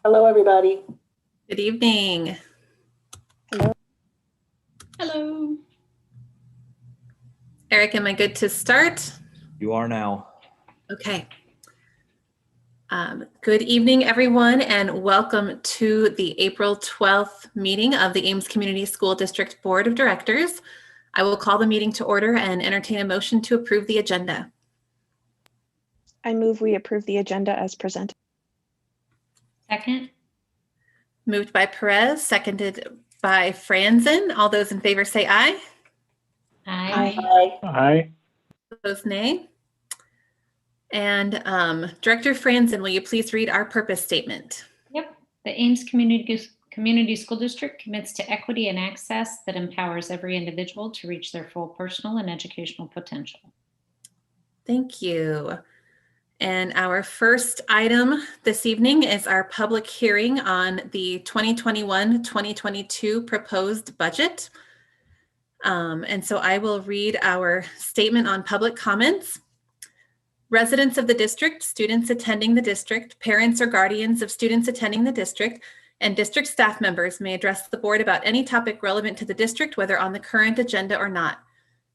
Hello, everybody. Good evening. Hello. Hello. Eric, am I good to start? You are now. Okay. Good evening, everyone, and welcome to the April 12th meeting of the Ames Community School District Board of Directors. I will call the meeting to order and entertain a motion to approve the agenda. I move we approve the agenda as presented. Second. Moved by Perez, seconded by Franzen. All those in favor say aye. Aye. Hi. Aye. Opposed, nay. And Director Franzen, will you please read our purpose statement? Yep. The Ames Community School District commits to equity and access that empowers every individual to reach their full personal and educational potential. Thank you. And our first item this evening is our public hearing on the 2021-2022 proposed budget. And so I will read our statement on public comments. Residents of the district, students attending the district, parents or guardians of students attending the district, and district staff members may address the board about any topic relevant to the district, whether on the current agenda or not.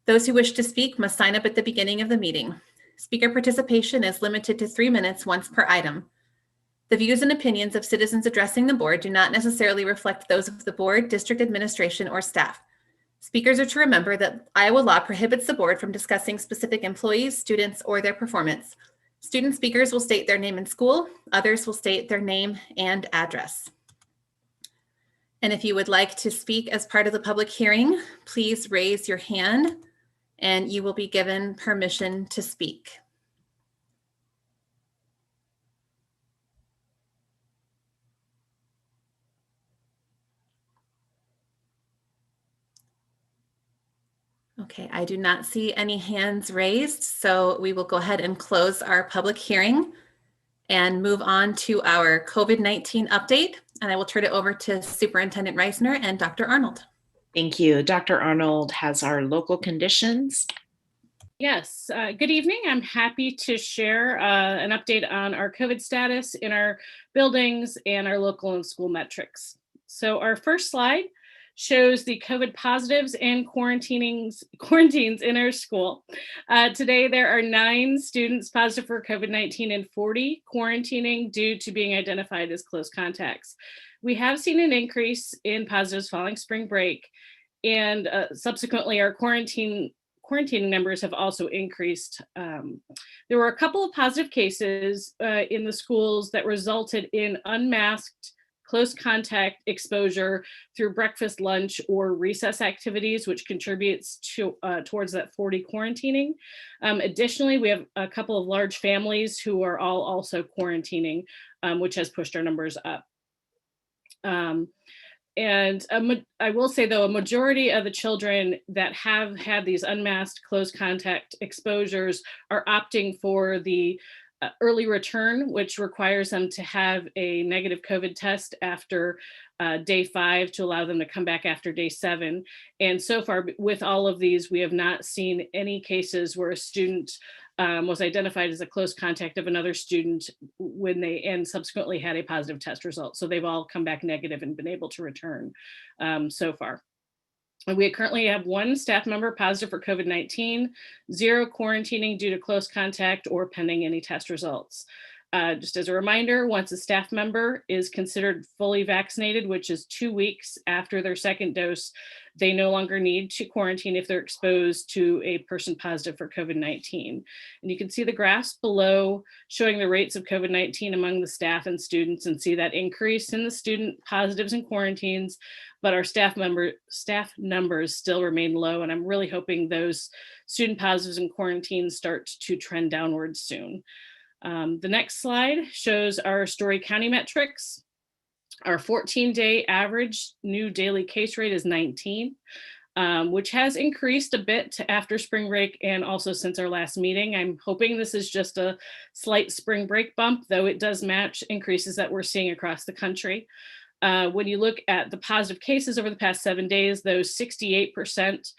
Those who wish to speak must sign up at the beginning of the meeting. Speaker participation is limited to 3 minutes once per item. The views and opinions of citizens addressing the board do not necessarily reflect those of the board, district administration, or staff. Speakers are to remember that Iowa law prohibits the board from discussing specific employees, students, or their performance. Student speakers will state their name and school. Others will state their name and address. And if you would like to speak as part of the public hearing, please raise your hand and you will be given permission to speak. Okay, I do not see any hands raised, so we will go ahead and close our public hearing and move on to our COVID-19 update. And I will turn it over to Superintendent Reisner and Dr. Arnold. Thank you. Dr. Arnold has our local conditions. Yes, good evening. I'm happy to share an update on our COVID status in our buildings and our local and school metrics. So our first slide shows the COVID positives and quarantines in our school. Today, there are 9 students positive for COVID-19 and 40 quarantining due to being identified as close contacts. We have seen an increase in positives following spring break, and subsequently our quarantining numbers have also increased. There were a couple of positive cases in the schools that resulted in unmasked close contact exposure through breakfast, lunch, or recess activities, which contributes to towards that 40 quarantining. Additionally, we have a couple of large families who are all also quarantining, which has pushed our numbers up. And I will say, though, a majority of the children that have had these unmasked close contact exposures are opting for the early return, which requires them to have a negative COVID test after day 5 to allow them to come back after day 7. And so far with all of these, we have not seen any cases where a student was identified as a close contact of another student when they subsequently had a positive test result. So they've all come back negative and been able to return so far. We currently have 1 staff member positive for COVID-19, 0 quarantining due to close contact or pending any test results. Just as a reminder, once a staff member is considered fully vaccinated, which is 2 weeks after their second dose, they no longer need to quarantine if they're exposed to a person positive for COVID-19. And you can see the graphs below showing the rates of COVID-19 among the staff and students, and see that increase in the student positives and quarantines, but our staff numbers still remain low. And I'm really hoping those student positives and quarantines start to trend downwards soon. The next slide shows our Story County metrics. Our 14-day average new daily case rate is 19, which has increased a bit after spring break and also since our last meeting. I'm hoping this is just a slight spring break bump, though it does match increases that we're seeing across the country. When you look at the positive cases over the past 7 days, those 68%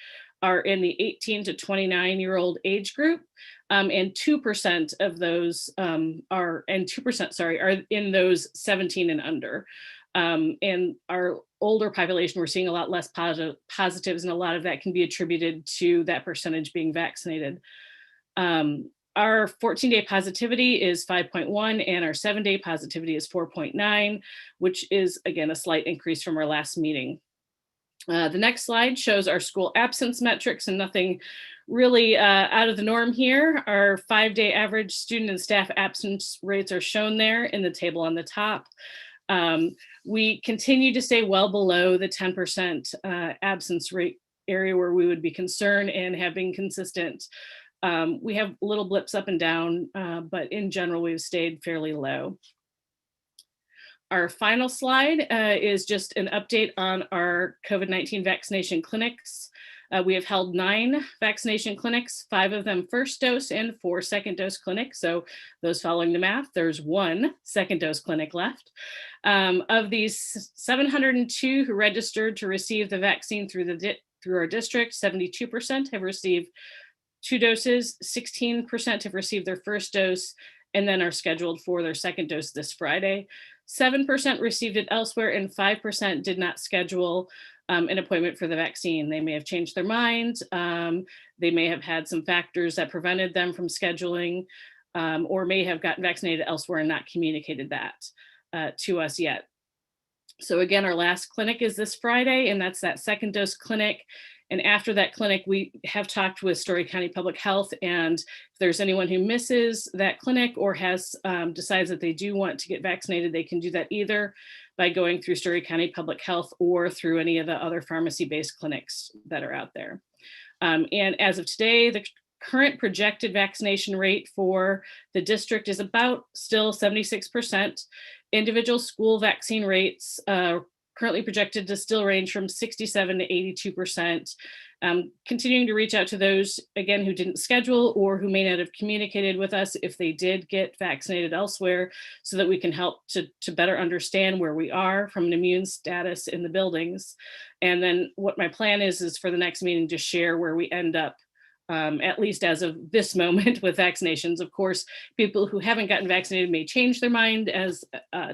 are in the 18 to 29-year-old age group, and 2% of those are in those 17 and under. And our older population, we're seeing a lot less positives, and a lot of that can be attributed to that percentage being vaccinated. Our 14-day positivity is 5.1, and our 7-day positivity is 4.9, which is, again, a slight increase from our last meeting. The next slide shows our school absence metrics, and nothing really out of the norm here. Our 5-day average student and staff absence rates are shown there in the table on the top. We continue to stay well below the 10% absence rate area where we would be concerned, and have been consistent. We have little blips up and down, but in general, we've stayed fairly low. Our final slide is just an update on our COVID-19 vaccination clinics. We have held 9 vaccination clinics, 5 of them first dose and 4 second dose clinics. So those following the math, there's 1 second dose clinic left. Of these 702 who registered to receive the vaccine through our district, 72% have received 2 doses, 16% have received their first dose, and then are scheduled for their second dose this Friday. 7% received it elsewhere, and 5% did not schedule an appointment for the vaccine. They may have changed their mind. They may have had some factors that prevented them from scheduling, or may have gotten vaccinated elsewhere and not communicated that to us yet. So again, our last clinic is this Friday, and that's that second dose clinic. And after that clinic, we have talked with Story County Public Health, and if there's anyone who misses that clinic or has decides that they do want to get vaccinated, they can do that either by going through Story County Public Health or through any of the other pharmacy-based clinics that are out there. And as of today, the current projected vaccination rate for the district is about still 76%. Individual school vaccine rates currently projected to still range from 67 to 82%. Continuing to reach out to those, again, who didn't schedule or who may not have communicated with us if they did get vaccinated elsewhere, so that we can help to better understand where we are from an immune status in the buildings. And then what my plan is for the next meeting to share where we end up, at least as of this moment, with vaccinations. Of course, people who haven't gotten vaccinated may change their mind as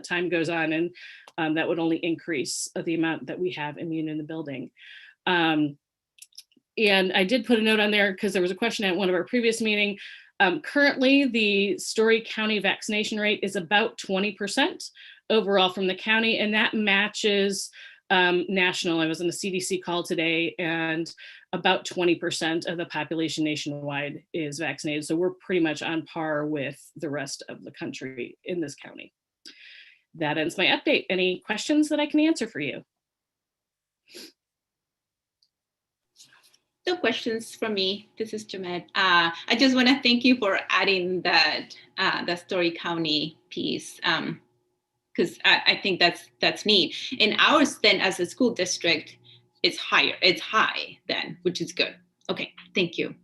time goes on, and that would only increase the amount that we have immune in the building. And I did put a note on there because there was a question at one of our previous meeting. Currently, the Story County vaccination rate is about 20% overall from the county, and that matches national. I was on a CDC call today, and about 20% of the population nationwide is vaccinated. So we're pretty much on par with the rest of the country in this county. That ends my update. Any questions that I can answer for you? No questions from me. This is Jamed. I just want to thank you for adding that the Story County piece, because I think that's neat. And ours then, as a school district, is higher. It's high then, which is good. Okay, thank you.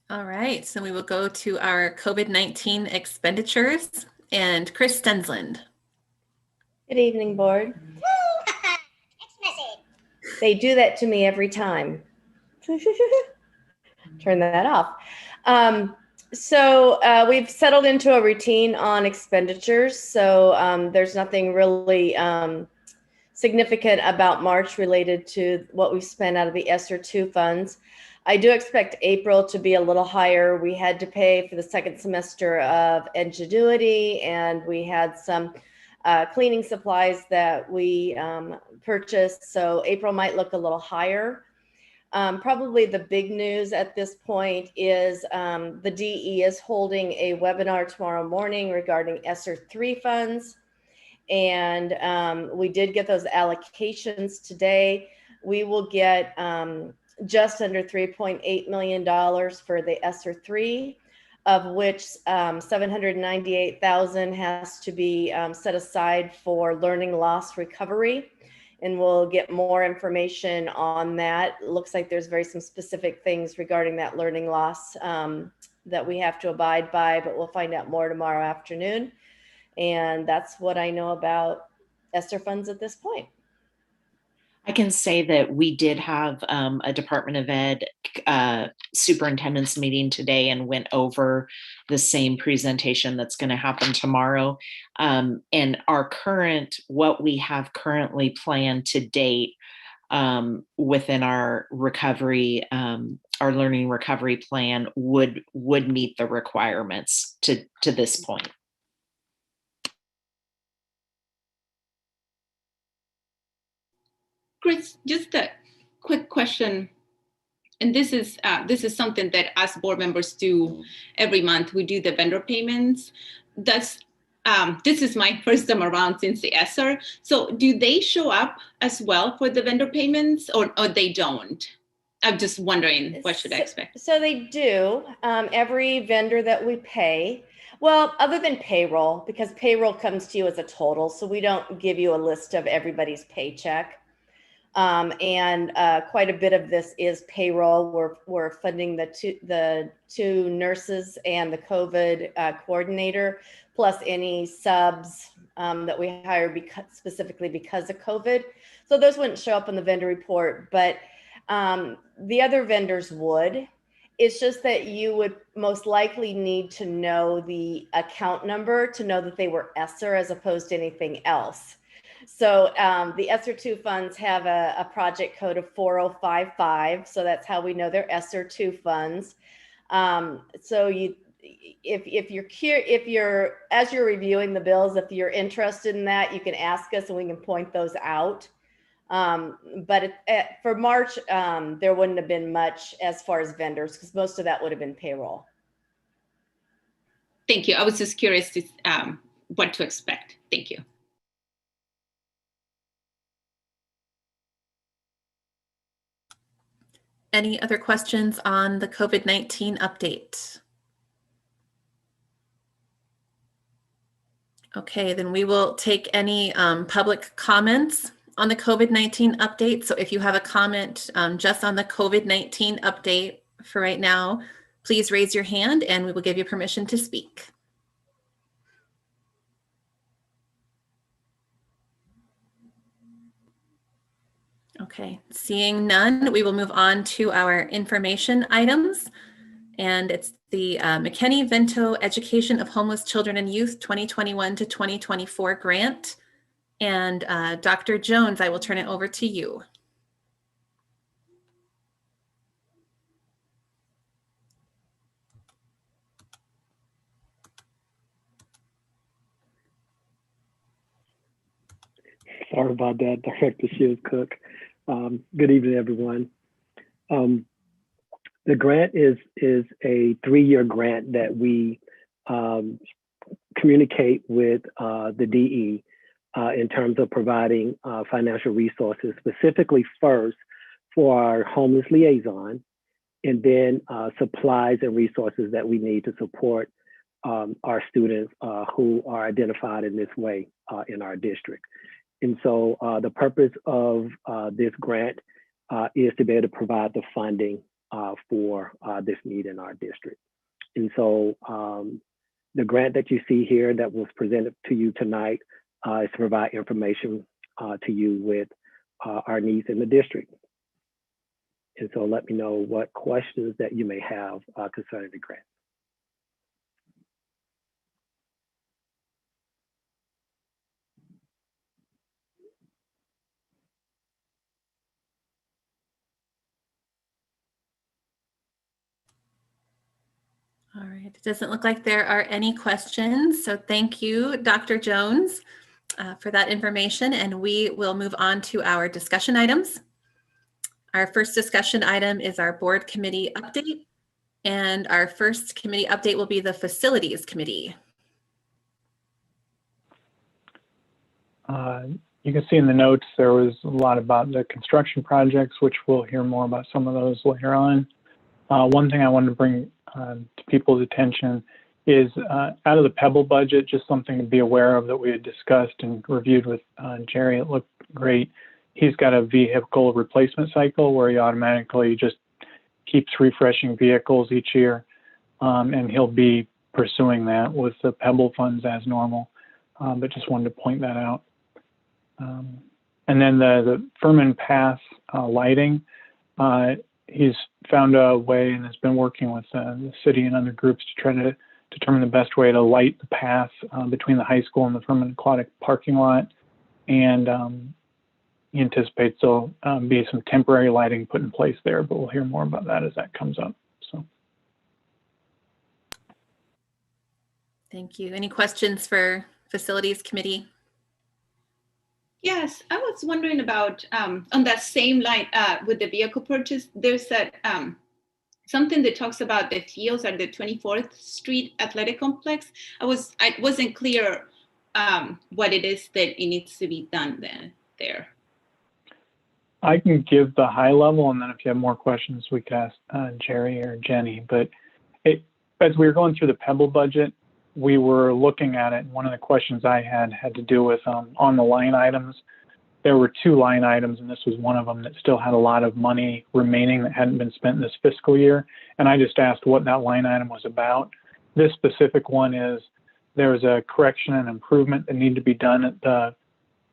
All right, so we will go to our COVID-19 expenditures, and Chris Stensland. Good evening, board. They do that to me every time. Turn that off. So we've settled into a routine on expenditures. So there's nothing really significant about March related to what we've spent out of the ESSER 2 funds. I do expect April to be a little higher. We had to pay for the second semester of Ingenuity, and we had some cleaning supplies that we purchased. So April might look a little higher. Probably the big news at this point is the DE is holding a webinar tomorrow morning regarding ESSER 3 funds. And we did get those allocations today. We will get just under $3.8 million for the ESSER 3, of which 798,000 has to be set aside for learning loss recovery. And we'll get more information on that. It looks like there's some specific things regarding that learning loss that we have to abide by, but we'll find out more tomorrow afternoon. And that's what I know about ESSER funds at this point. I can say that we did have a Department of Ed superintendent's meeting today and went over the same presentation that's going to happen tomorrow. And what we have currently planned to date within our recovery, our learning recovery plan would meet the requirements to this point. Chris, just a quick question. And this is something that us board members do every month. We do the vendor payments. This is my first time around since the ESSER. So do they show up as well for the vendor payments, or they don't? I'm just wondering, what should I expect? So they do. Every vendor that we pay, well, other than payroll, because payroll comes to you as a total, so we don't give you a list of everybody's paycheck. And quite a bit of this is payroll. We're funding the two nurses and the COVID coordinator, plus any subs that we hire specifically because of COVID. So those wouldn't show up on the vendor report, but the other vendors would. It's just that you would most likely need to know the account number to know that they were ESSER as opposed to anything else. So the ESSER 2 funds have a project code of 4055. So that's how we know they're ESSER 2 funds. So if you're as you're reviewing the bills, if you're interested in that, you can ask us and we can point those out. But for March, there wouldn't have been much as far as vendors because most of that would have been payroll. Thank you. I was just curious what to expect. Thank you. Any other questions on the COVID-19 update? Okay, then we will take any public comments on the COVID-19 update. So if you have a comment just on the COVID-19 update for right now, please raise your hand and we will give you permission to speak. Okay, seeing none, we will move on to our information items. And it's the McKinney-Vento Education of Homeless Children and Youth 2021 to 2024 grant. And Dr. Jones, I will turn it over to you. Sorry about that, Director Shields-Cook. Good evening, everyone. The grant is a 3-year grant that we communicate with the DE in terms of providing financial resources, specifically first for our homeless liaison, and then supplies and resources that we need to support our students who are identified in this way in our district. And so the purpose of this grant is to be able to provide the funding for this need in our district. And so the grant that you see here that was presented to you tonight is to provide information to you with our needs in the district. And so let me know what questions that you may have concerning the grant. All right, it doesn't look like there are any questions. So thank you, Dr. Jones, for that information. And we will move on to our discussion items. Our first discussion item is our board committee update. And our first committee update will be the facilities committee. You can see in the notes, there was a lot about the construction projects, which we'll hear more about some of those later on. One thing I wanted to bring to people's attention is out of the Pebble budget, just something to be aware of that we had discussed and reviewed with Jerry. It looked great. He's got a vehicle replacement cycle where he automatically just keeps refreshing vehicles each year. and he'll be pursuing that with the Pebble funds as normal. But just wanted to point that out. And then the Furman Path lighting, he's found a way and has been working with the city and other groups to try to determine the best way to light the path between the high school and the Furman Aquatic parking lot. And he anticipates there'll be some temporary lighting put in place there, but we'll hear more about that as that comes up. So. Thank you. Any questions for Facilities Committee? Yes, I was wondering about on that same line with the vehicle purchase. There's that something that talks about the fields at the 24th Street Athletic Complex. I wasn't clear what it is that it needs to be done there. I can give the high level, and then if you have more questions, we could ask Jerry or Jenny. But as we were going through the Pebble budget, we were looking at it, and one of the questions I had to do with on the line items. There were 2 line items, and this was one of them that still had a lot of money remaining that hadn't been spent this fiscal year. And I just asked what that line item was about. This specific one is there was a correction and improvement that needed to be done at the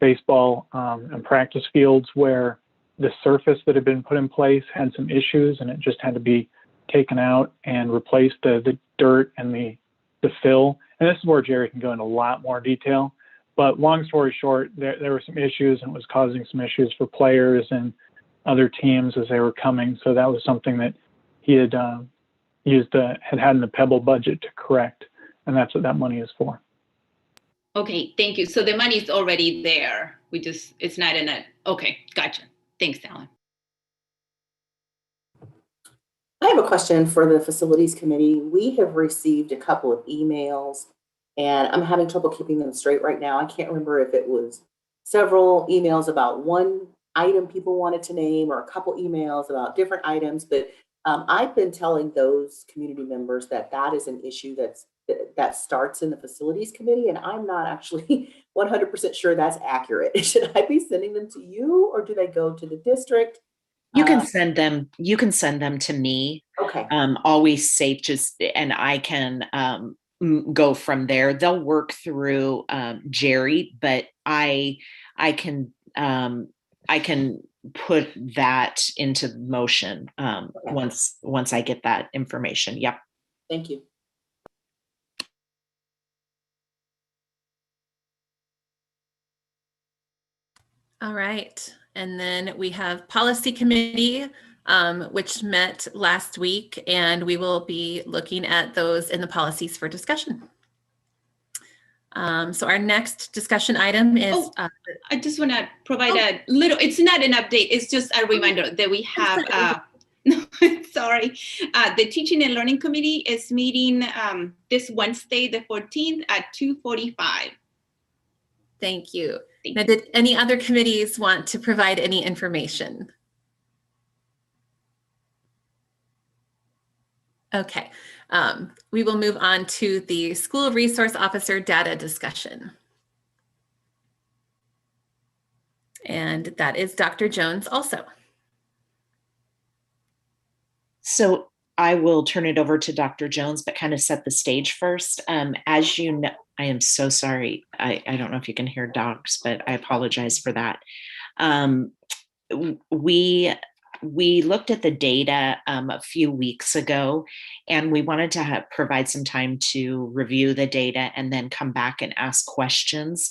baseball and practice fields where the surface that had been put in place had some issues, and it just had to be taken out and replaced the dirt and the fill. And this is where Jerry can go into a lot more detail. But long story short, there were some issues, and it was causing some issues for players and other teams as they were coming. So that was something that he had had in the Pebble budget to correct, and that's what that money is for. Okay, thank you. So the money is already there. It's not in it. Okay, gotcha. Thanks, Alan. I have a question for the Facilities Committee. We have received a couple of emails, and I'm having trouble keeping them straight right now. I can't remember if it was several emails about one item people wanted to name or a couple emails about different items, but I've been telling those community members that is an issue that starts in the Facilities Committee, and I'm not actually 100% sure that's accurate. Should I be sending them to you, or do they go to the district? You can send them. You can send them to me. Okay. Always safe. And I can go from there. They'll work through Jerry, but I can put that into motion Okay. once I get that information. Yep. Thank you. All right. And then we have Policy Committee, which met last week, and we will be looking at those in the policies for discussion. So our next discussion item is... I just want to provide a little, it's not an update, it's just a reminder that we have, sorry, the Teaching and Learning Committee is meeting this Wednesday, the 14th at 2:45. Thank you. Now, did any other committees want to provide any information? Okay, we will move on to the School Resource Officer data discussion. And that is Dr. Jones also. So I will turn it over to Dr. Jones, but kind of set the stage first. As you know, I am so sorry. I don't know if you can hear dogs, but I apologize for that. We looked at the data a few weeks ago, and we wanted to provide some time to review the data and then come back and ask questions.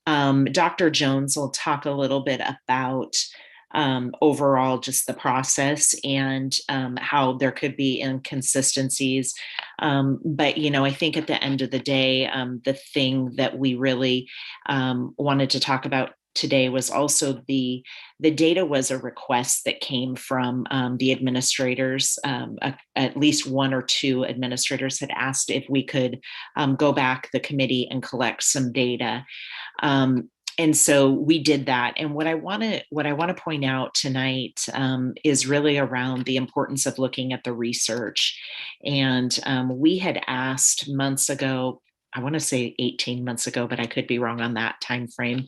Dr. Jones will talk a little bit about overall just the process and how there could be inconsistencies. But, you know, I think at the end of the day, the thing that we really wanted to talk about today was also the data was a request that came from the administrators. At least one or two administrators had asked if we could go back the committee and collect some data. And so we did that. And what I want to point out tonight is really around the importance of looking at the research. And we had asked months ago, I want to say 18 months ago, but I could be wrong on that time frame.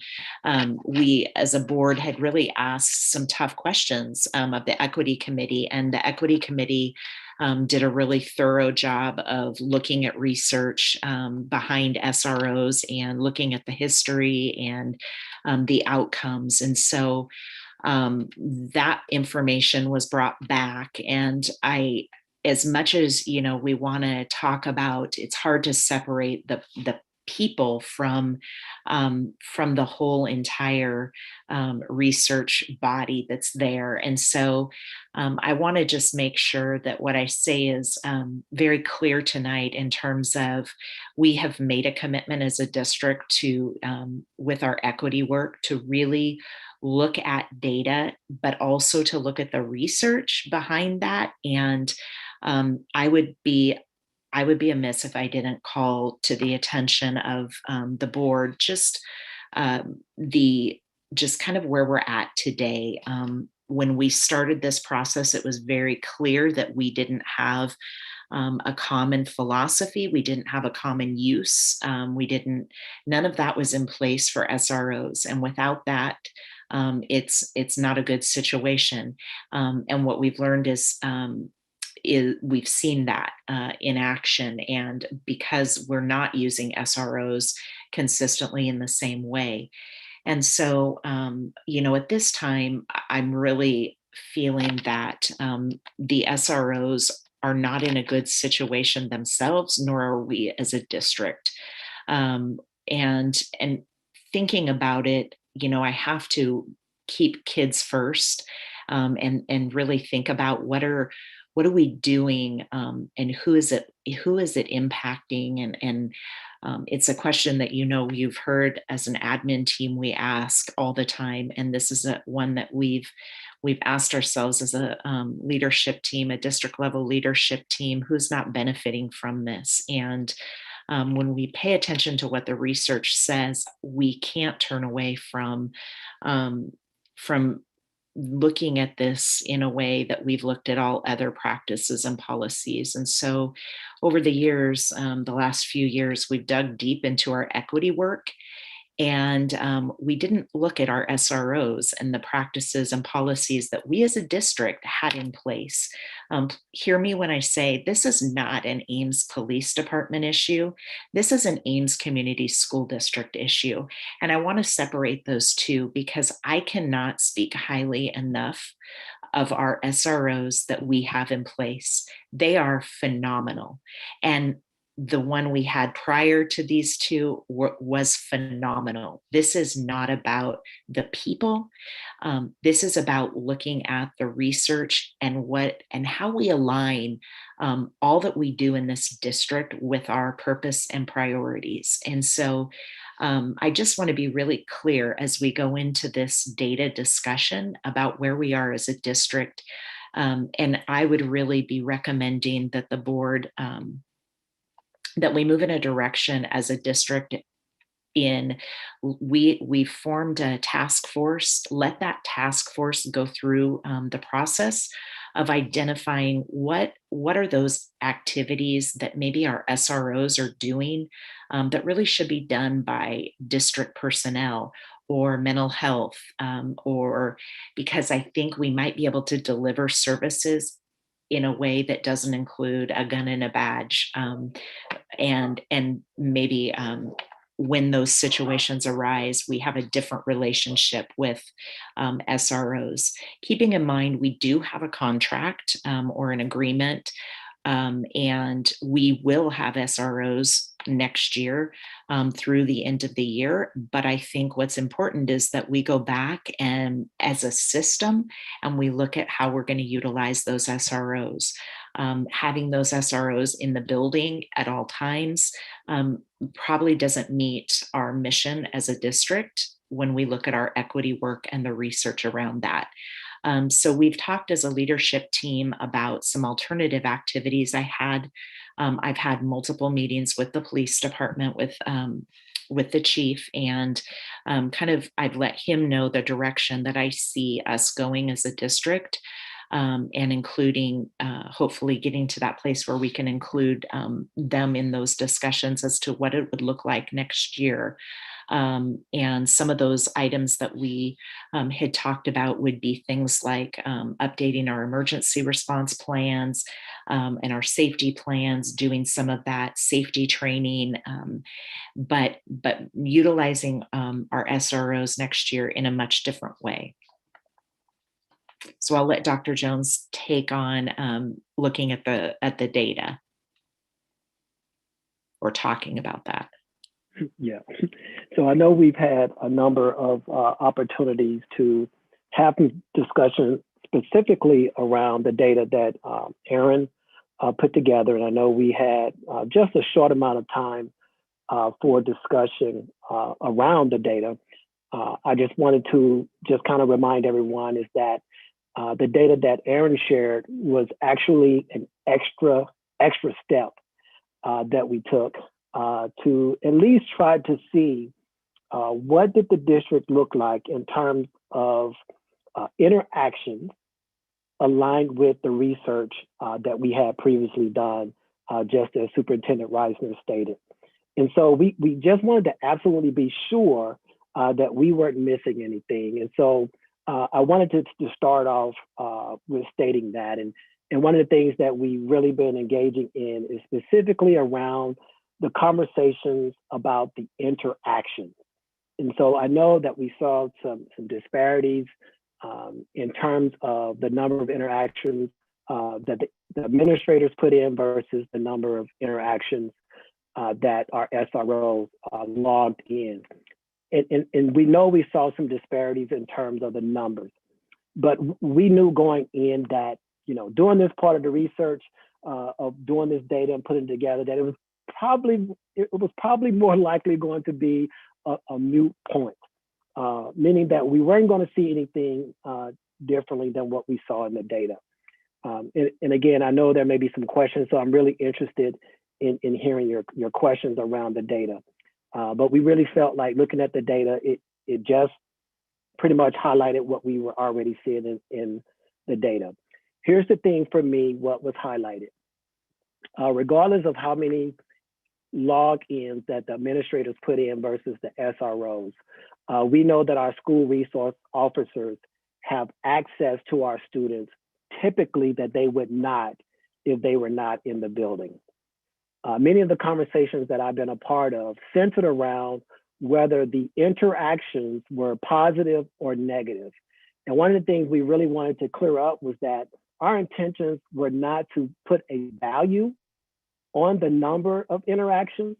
We as a board had really asked some tough questions of the equity committee, and the equity committee did a really thorough job of looking at research behind SROs and looking at the history and the outcomes. And so that information was brought back. And as much as, we want to talk about, it's hard to separate the people from the whole entire research body that's there. And so I want to just make sure that what I say is very clear tonight in terms of we have made a commitment as a district to, with our equity work, to really look at data, but also to look at the research behind that. And I would be amiss if I didn't call to the attention of the board just just kind of where we're at today. When we started this process, it was very clear that we didn't have a common philosophy. We didn't have a common use. None of that was in place for SROs. And without that, it's not a good situation. And what we've learned is we've seen that in action. And because we're not using SROs consistently in the same way. And so, at this time, I'm really feeling that the SROs are not in a good situation themselves, nor are we as a district. And thinking about it, I have to keep kids first and really think about what are we doing and who is it impacting, and it's a question that you've heard as an admin team we ask all the time, and this is one that we've asked ourselves as a leadership team, a district level leadership team, who's not benefiting from this. And when we pay attention to what the research says, we can't turn away from looking at this in a way that we've looked at all other practices and policies. And so over the years, the last few years, we've dug deep into our equity work, and we didn't look at our SROs and the practices and policies that we as a district had in place. Hear me when I say this is not an Ames Police Department issue. This is an Ames Community School District issue. And I want to separate those two because I cannot speak highly enough of our SROs that we have in place. They are phenomenal. And the one we had prior to these two was phenomenal. This is not about the people. This is about looking at the research and how we align all that we do in this district with our purpose and priorities. And so I just want to be really clear as we go into this data discussion about where we are as a district. And I would really be recommending that the board that we move in a direction as a district we formed a task force. Let that task force go through the process of identifying what are those activities that maybe our SROs are doing that really should be done by district personnel or mental health, or because I think we might be able to deliver services in a way that doesn't include a gun and a badge, and maybe when those situations arise, we have a different relationship with SROs. Keeping in mind, we do have a contract or an agreement, and we will have SROs next year through the end of the year. But I think what's important is that we go back and as a system, and we look at how we're going to utilize those SROs. Having those SROs in the building at all times probably doesn't meet our mission as a district when we look at our equity work and the research around that. So we've talked as a leadership team about some alternative activities. I've had multiple meetings with the police department, with the chief, and I've let him know the direction that I see us going as a district, and including hopefully getting to that place where we can include them in those discussions as to what it would look like next year. And some of those items that we had talked about would be things like updating our emergency response plans and our safety plans, doing some of that safety training, but utilizing our SROs next year in a much different way. So I'll let Dr. Jones take on looking at the data or talking about that. Yeah. So I know we've had a number of opportunities to have discussion specifically around the data that Aaron put together. And I know we had just a short amount of time for discussion around the data. I just wanted to just kind of remind everyone is that the data that Aaron shared was actually an extra step that we took to at least try to see what did the district look like in terms of interactions aligned with the research that we had previously done, just as Superintendent Reisner stated. And so we just wanted to absolutely be sure that we weren't missing anything. And so I wanted to start off with stating that. And one of the things that we really been engaging in is specifically around the conversations about the interaction. And so I know that we saw some disparities in terms of the number of interactions that the administrators put in versus the number of interactions that our SROs logged in. And we know we saw some disparities in terms of the numbers, but we knew going in that, you know, doing this part of the research of doing this data and putting it together, that it was probably more likely going to be a moot point, meaning that we weren't going to see anything differently than what we saw in the data. And again, I know there may be some questions, so I'm really interested in hearing your questions around the data. But we really felt like looking at the data, it just pretty much highlighted what we were already seeing in the data. Here's the thing for me, what was highlighted. Regardless of how many logins that the administrators put in versus the SROs, we know that our school resource officers have access to our students, typically that they would not if they were not in the building. Many of the conversations that I've been a part of centered around whether the interactions were positive or negative. And one of the things we really wanted to clear up was that our intentions were not to put a value on the number of interactions,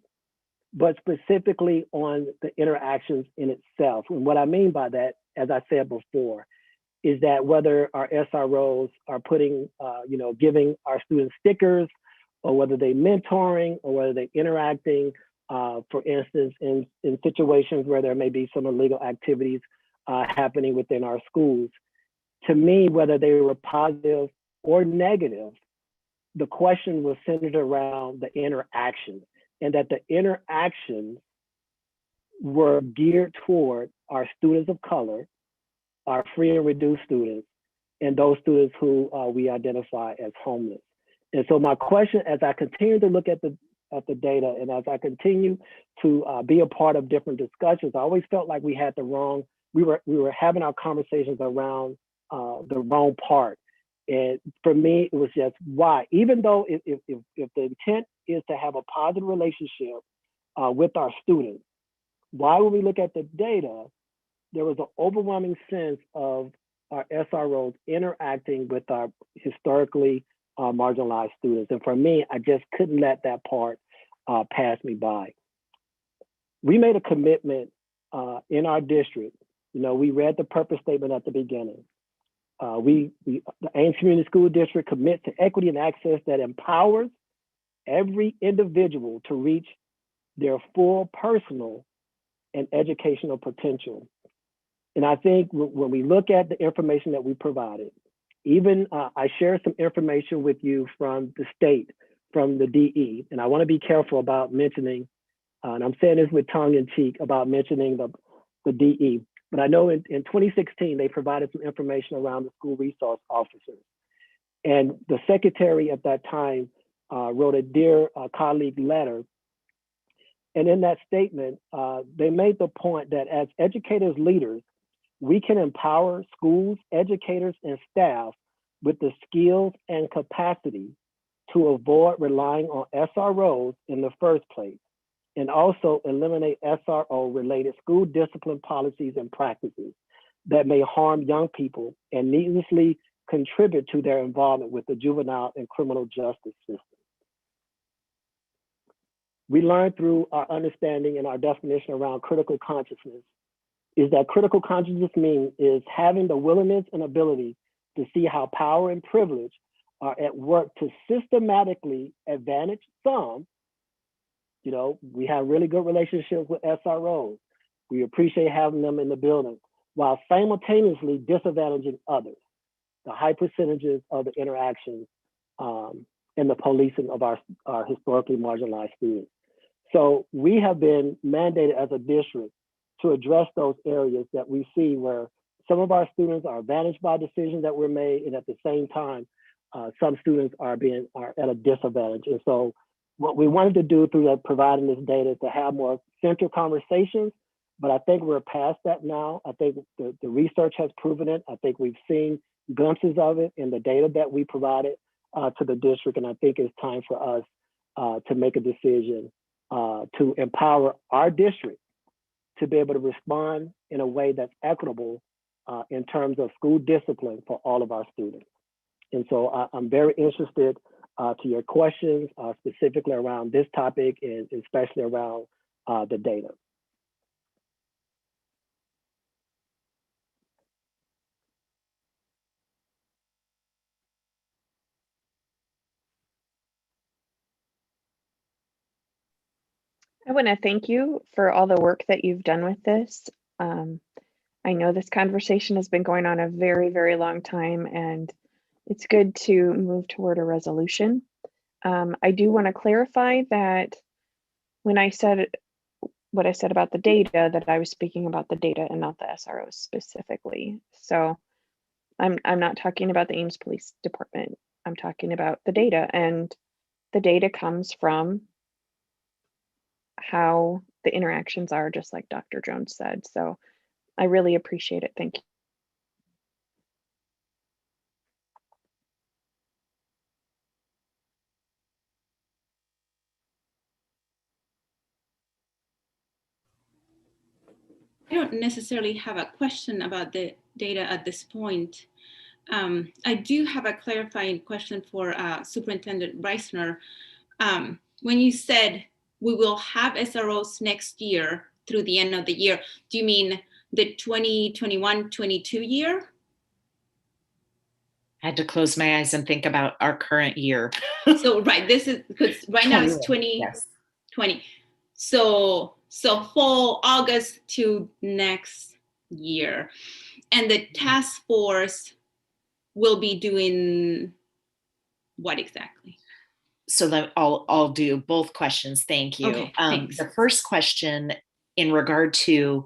but specifically on the interactions in itself. And what I mean by that, as I said before, is that whether our SROs are putting, giving our students stickers, or whether they're mentoring, or whether they're interacting, for instance, in situations where there may be some illegal activities happening within our schools. To me, whether they were positive or negative, the question was centered around the interaction, and that the interactions were geared toward our students of color, our free and reduced students, and those students who we identify as homeless. And so my question, as I continue to look at the data, and as I continue to be a part of different discussions, I always felt like we had we were having our conversations around the wrong part. And for me, it was just why, even though if the intent is to have a positive relationship with our students, why when we look at the data, there was an overwhelming sense of our SROs interacting with our historically marginalized students. And for me, I just couldn't let that part pass me by. We made a commitment in our district. You know, we read the purpose statement at the beginning. The Ames Community School District commits to equity and access that empowers every individual to reach their full personal and educational potential. And I think when we look at the information that we provided, even I shared some information with you from the state, from the DE, and I want to be careful about mentioning, and I'm saying this with tongue in cheek, about mentioning the DE. But I know in 2016, they provided some information around the school resource officers. And the secretary at that time wrote a dear colleague letter. And in that statement, they made the point that as educators, leaders, we can empower schools, educators, and staff with the skills and capacity to avoid relying on SROs in the first place, and also eliminate SRO-related school discipline policies and practices that may harm young people and needlessly contribute to their involvement with the juvenile and criminal justice system. We learned through our understanding and our definition around critical consciousness is that critical consciousness means is having the willingness and ability to see how power and privilege are at work to systematically advantage some. You know, we have really good relationships with SROs. We appreciate having them in the building, while simultaneously disadvantaging others, the high percentages of the interactions and the policing of our historically marginalized students. So we have been mandated as a district to address those areas that we see where some of our students are advantaged by decisions that were made, and at the same time, some students are at a disadvantage. And so what we wanted to do through providing this data is to have more central conversations, but I think we're past that now. I think the research has proven it. I think we've seen glimpses of it in the data that we provided to the district, and I think it's time for us to make a decision to empower our district to be able to respond in a way that's equitable in terms of school discipline for all of our students. And so I'm very interested to your questions, specifically around this topic and especially around the data. I want to thank you for all the work that you've done with this. I know this conversation has been going on a very, very long time, and it's good to move toward a resolution. I do want to clarify that when I said what I said about the data, that I was speaking about the data and not the SROs specifically. So I'm not talking about the Ames Police Department. I'm talking about the data, and the data comes from how the interactions are, just like Dr. Jones said. So I really appreciate it. Thank you. I don't necessarily have a question about the data at this point. I do have a clarifying question for Superintendent Reisner. When you said we will have SROs next year through the end of the year, do you mean the 2021-22 year? I had to close my eyes and think about our current year. So right, this is because right now it's 2020. Yes. So fall August to next year, and the task force will be doing what exactly? So that I'll do both questions. Thank you. Okay, thanks. The first question in regard to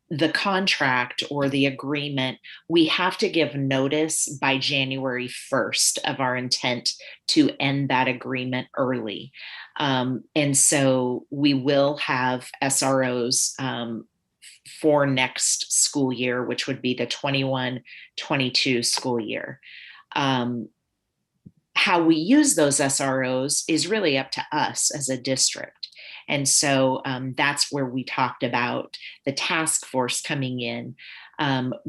the contract or the agreement, we have to give notice by January 1st of our intent to end that agreement early. And so we will have SROs for next school year, which would be the 21-22 school year. How we use those SROs is really up to us as a district. And so that's where we talked about the task force coming in,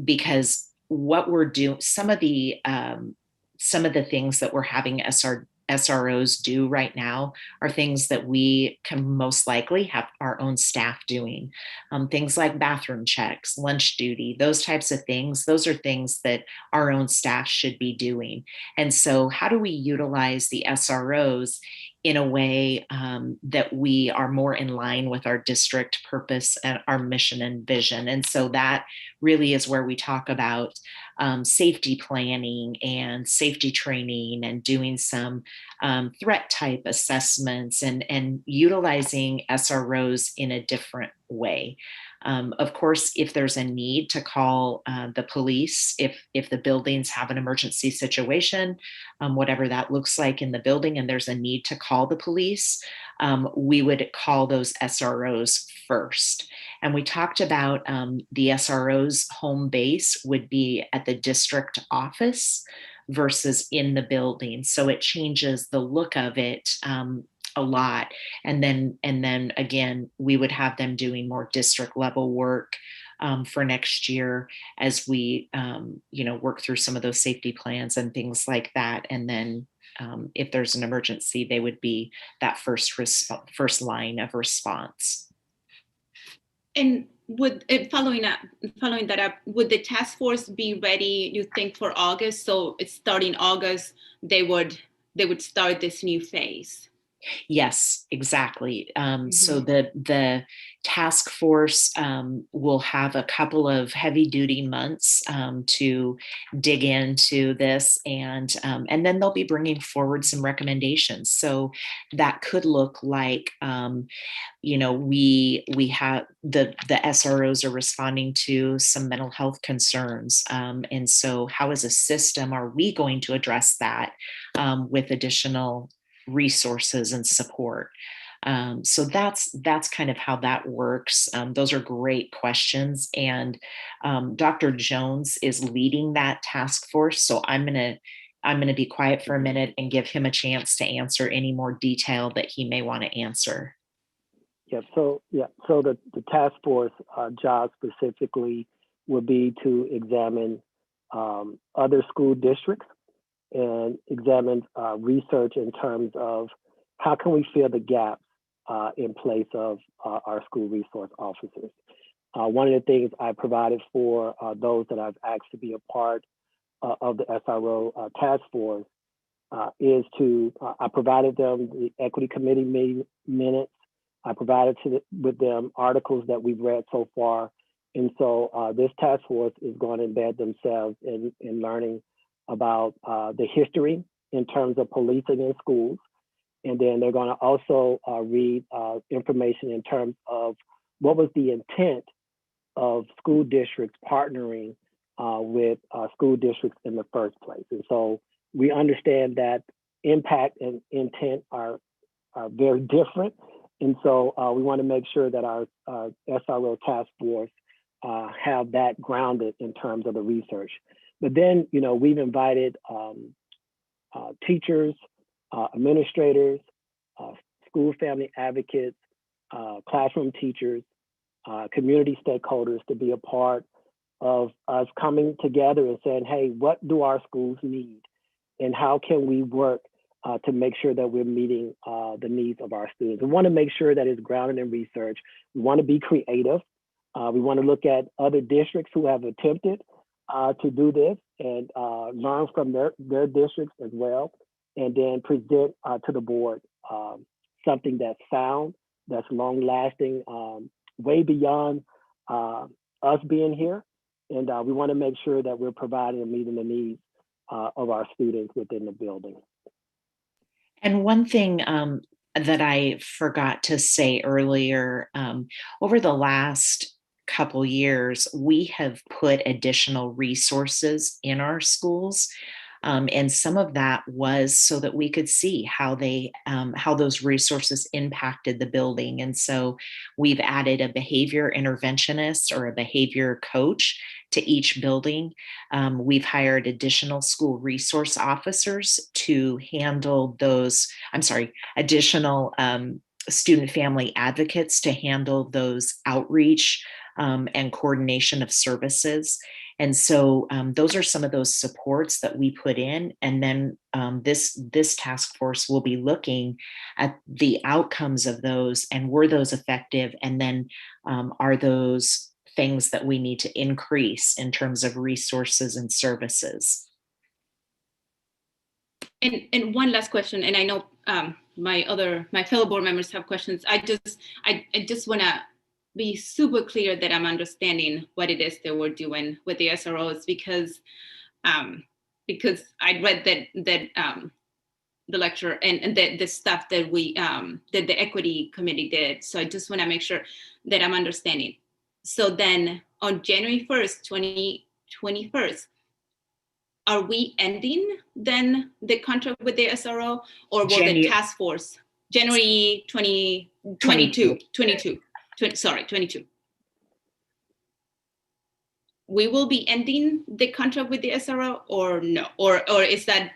because what we're doing, some of the things that we're having SROs do right now are things that we can most likely have our own staff doing. Things like bathroom checks, lunch duty, those types of things. Those are things that our own staff should be doing. And so how do we utilize the SROs in a way that we are more in line with our district purpose and our mission and vision? And so that really is where we talk about safety planning and safety training and doing some threat type assessments and utilizing SROs in a different way. Of course, if there's a need to call the police, if the buildings have an emergency situation, whatever that looks like in the building, and there's a need to call the police, we would call those SROs first. And we talked about the SRO's home base would be at the district office versus in the building. So it changes the look of it a lot. And then again, we would have them doing more district level work for next year as we, work through some of those safety plans and things like that. And then if there's an emergency, they would be that first line of response. And following that up, would the task force be ready, you think, for August? So it's starting August, they would start this new phase. Yes, exactly. So the task force will have a couple of heavy duty months to dig into this, and then they'll be bringing forward some recommendations. So that could look like, we have the SROs are responding to some mental health concerns, and so how as a system are we going to address that with additional resources and support? So that's kind of how that works. Those are great questions, and Dr. Jones is leading that task force. So I'm gonna be quiet for a minute and give him a chance to answer any more detail that he may want to answer. So the task force job specifically would be to examine other school districts and examine research in terms of how can we fill the gaps in place of our school resource officers. One of the things I provided for those that I've asked to be a part of the SRO task force is I provided them the equity committee minutes. I provided with them articles that we've read so far. And so this task force is going to embed themselves in learning about the history in terms of policing in schools. And then they're going to also read information in terms of what was the intent of school districts partnering with school districts in the first place. And so we understand that impact and intent are very different. And so we want to make sure that our SRO task force have that grounded in terms of the research. But then, we've invited teachers, administrators, school family advocates, classroom teachers, community stakeholders to be a part of us coming together and saying, hey, what do our schools need? And how can we work to make sure that we're meeting the needs of our students? We want to make sure that it's grounded in research. We want to be creative. We want to look at other districts who have attempted to do this and learn from their districts as well, and then present to the board something that's sound, that's long lasting, way beyond us being here. And we want to make sure that we're providing and meeting the needs of our students within the building. And one thing that I forgot to say earlier, over the last couple years, we have put additional resources in our schools. And some of that was so that we could see how those resources impacted the building. And so we've added a behavior interventionist or a behavior coach to each building. We've hired additional school resource officers to handle additional student family advocates to handle those outreach and coordination of services. And so those are some of those supports that we put in. And then this task force will be looking at the outcomes of those, and were those effective? And then are those things that we need to increase in terms of resources and services? And one last question, and I know my fellow board members have questions. I just want to be super clear that I'm understanding what it is that we're doing with the SROs, because I read that the lecture and the stuff that we that the equity committee did. So I just want to make sure that I'm understanding. So then on January 1st, 2021, are we ending then the contract with the SRO, or will the task force January 2022? We will be ending the contract with the SRO, or no? Or is that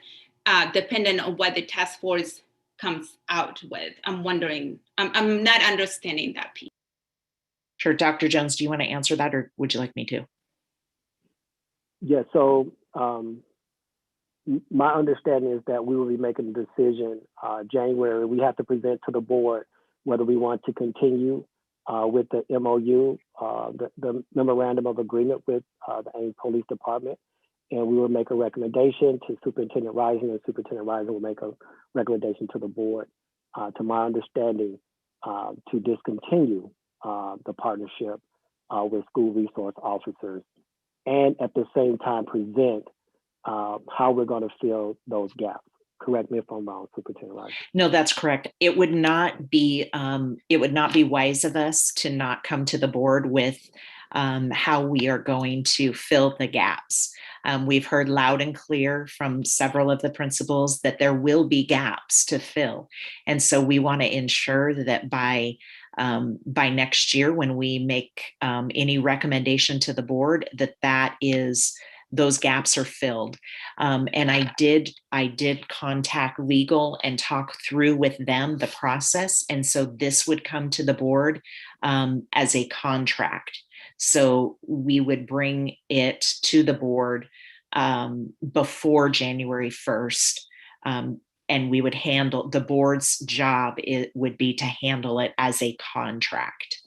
dependent on what the task force comes out with? I'm wondering, I'm not understanding that piece. Sure. Dr. Jones, do you want to answer that, or would you like me to? Yeah, so my understanding is that we will be making a decision January. We have to present to the board whether we want to continue with the MOU, the memorandum of agreement with the Ames Police Department, and we will make a recommendation to Superintendent Rising, and Superintendent Rising will make a recommendation to the board, to my understanding, to discontinue the partnership with school resource officers, and at the same time present how we're going to fill those gaps. Correct me if I'm wrong, Superintendent Rising. No, that's correct. It would not be wise of us to not come to the board with how we are going to fill the gaps. We've heard loud and clear from several of the principals that there will be gaps to fill. And so we want to ensure that by next year, when we make any recommendation to the board, that those gaps are filled. And I did contact legal and talk through with them the process. And so this would come to the board as a contract. So we would bring it to the board before January 1st. And we would handle, the board's job would be to handle it as a contract.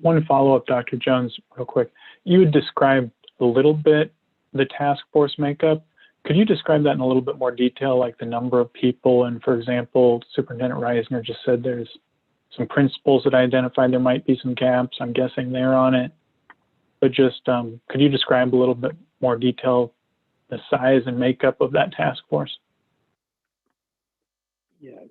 One follow-up, Dr. Jones, real quick. You had described a little bit the task force makeup. Could you describe that in a little bit more detail, like the number of people? And for example, Superintendent Reisner just said there's some principals that identified there might be some gaps. I'm guessing they're on it. But just could you describe a little bit more detail, the size and makeup of that task force? Yes.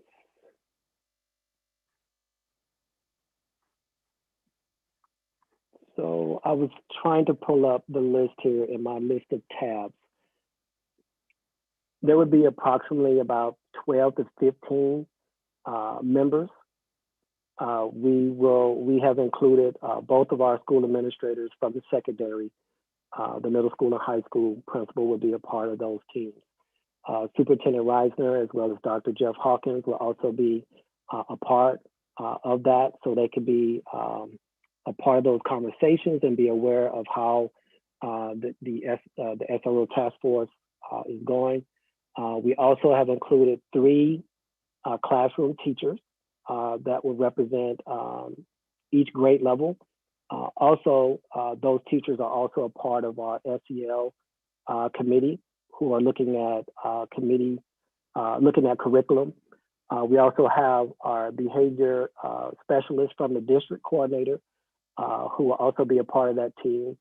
So I was trying to pull up the list here in my list of tabs. There would be approximately about 12 to 15 members. We have included both of our school administrators from the secondary, the middle school and high school principal would be a part of those teams. Superintendent Reisner, as well as Dr. Jeff Hawkins, will also be a part of that, so they could be a part of those conversations and be aware of how the SRO task force is going. We also have included 3 classroom teachers that will represent each grade level. Also, those teachers are also a part of our SEL committee, who are looking at curriculum. We also have our behavior specialist from the district coordinator, who will also be a part of that team,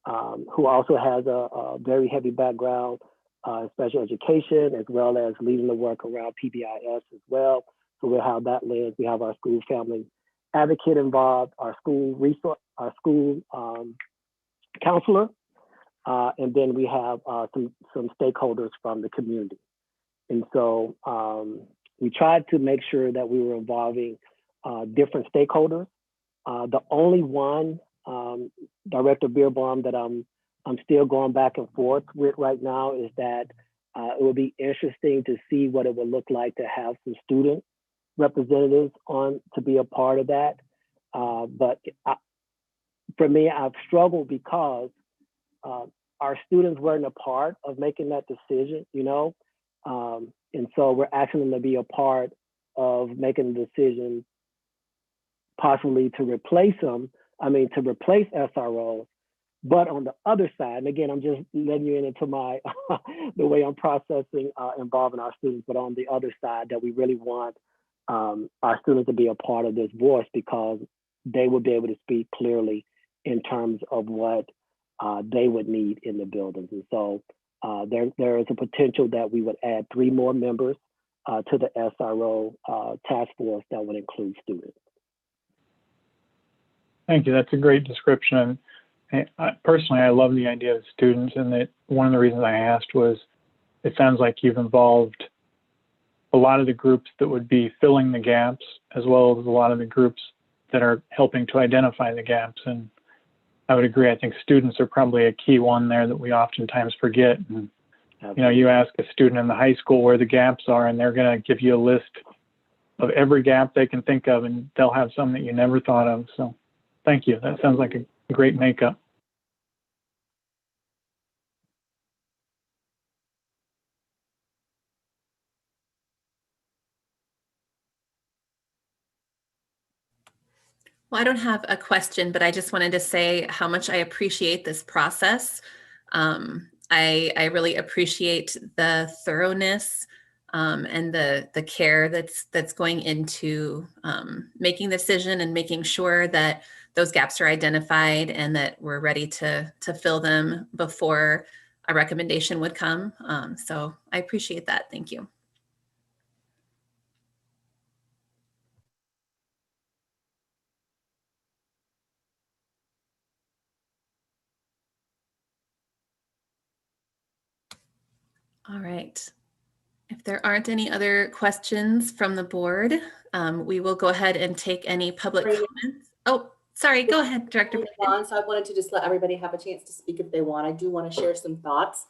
who also has a very heavy background in special education, as well as leading the work around PBIS as well. So we'll have that lens. We have our school family advocate involved, our school resource, our school counselor, and then we have some stakeholders from the community. And so we tried to make sure that we were involving different stakeholders. The only one, Director Beerbaum, that I'm still going back and forth with right now is that it would be interesting to see what it would look like to have some student representatives on to be a part of that. But for me, I've struggled because our students weren't a part of making that decision, you know? And so we're asking them to be a part of making the decision possibly to replace them, to replace SROs, But on the other side, and again, I'm just letting you into my the way I'm processing involving our students. But on the other side, that we really want our students to be a part of this voice, because they will be able to speak clearly in terms of what they would need in the buildings. And so there is a potential that we would add 3 more members to the SRO task force that would include students. Thank you. That's a great description. Personally, I love the idea of students, and that one of the reasons I asked was it sounds like you've involved a lot of the groups that would be filling the gaps, as well as a lot of the groups that are helping to identify the gaps. And I would agree. I think students are probably a key one there that we oftentimes forget. And, you know, you ask a student in the high school where the gaps are, and they're going to give you a list of every gap they can think of, and they'll have some that you never thought of. So thank you. That sounds like a great makeup. Well, I don't have a question, but I just wanted to say how much I appreciate this process. I really appreciate the thoroughness and the care that's going into making the decision and making sure that those gaps are identified and that we're ready to fill them before a recommendation would come. So I appreciate that. Thank you. All right. If there aren't any other questions from the board, we will go ahead and take any public comments. Oh, sorry. Go ahead, Director. So I wanted to just let everybody have a chance to speak if they want. I do want to share some thoughts.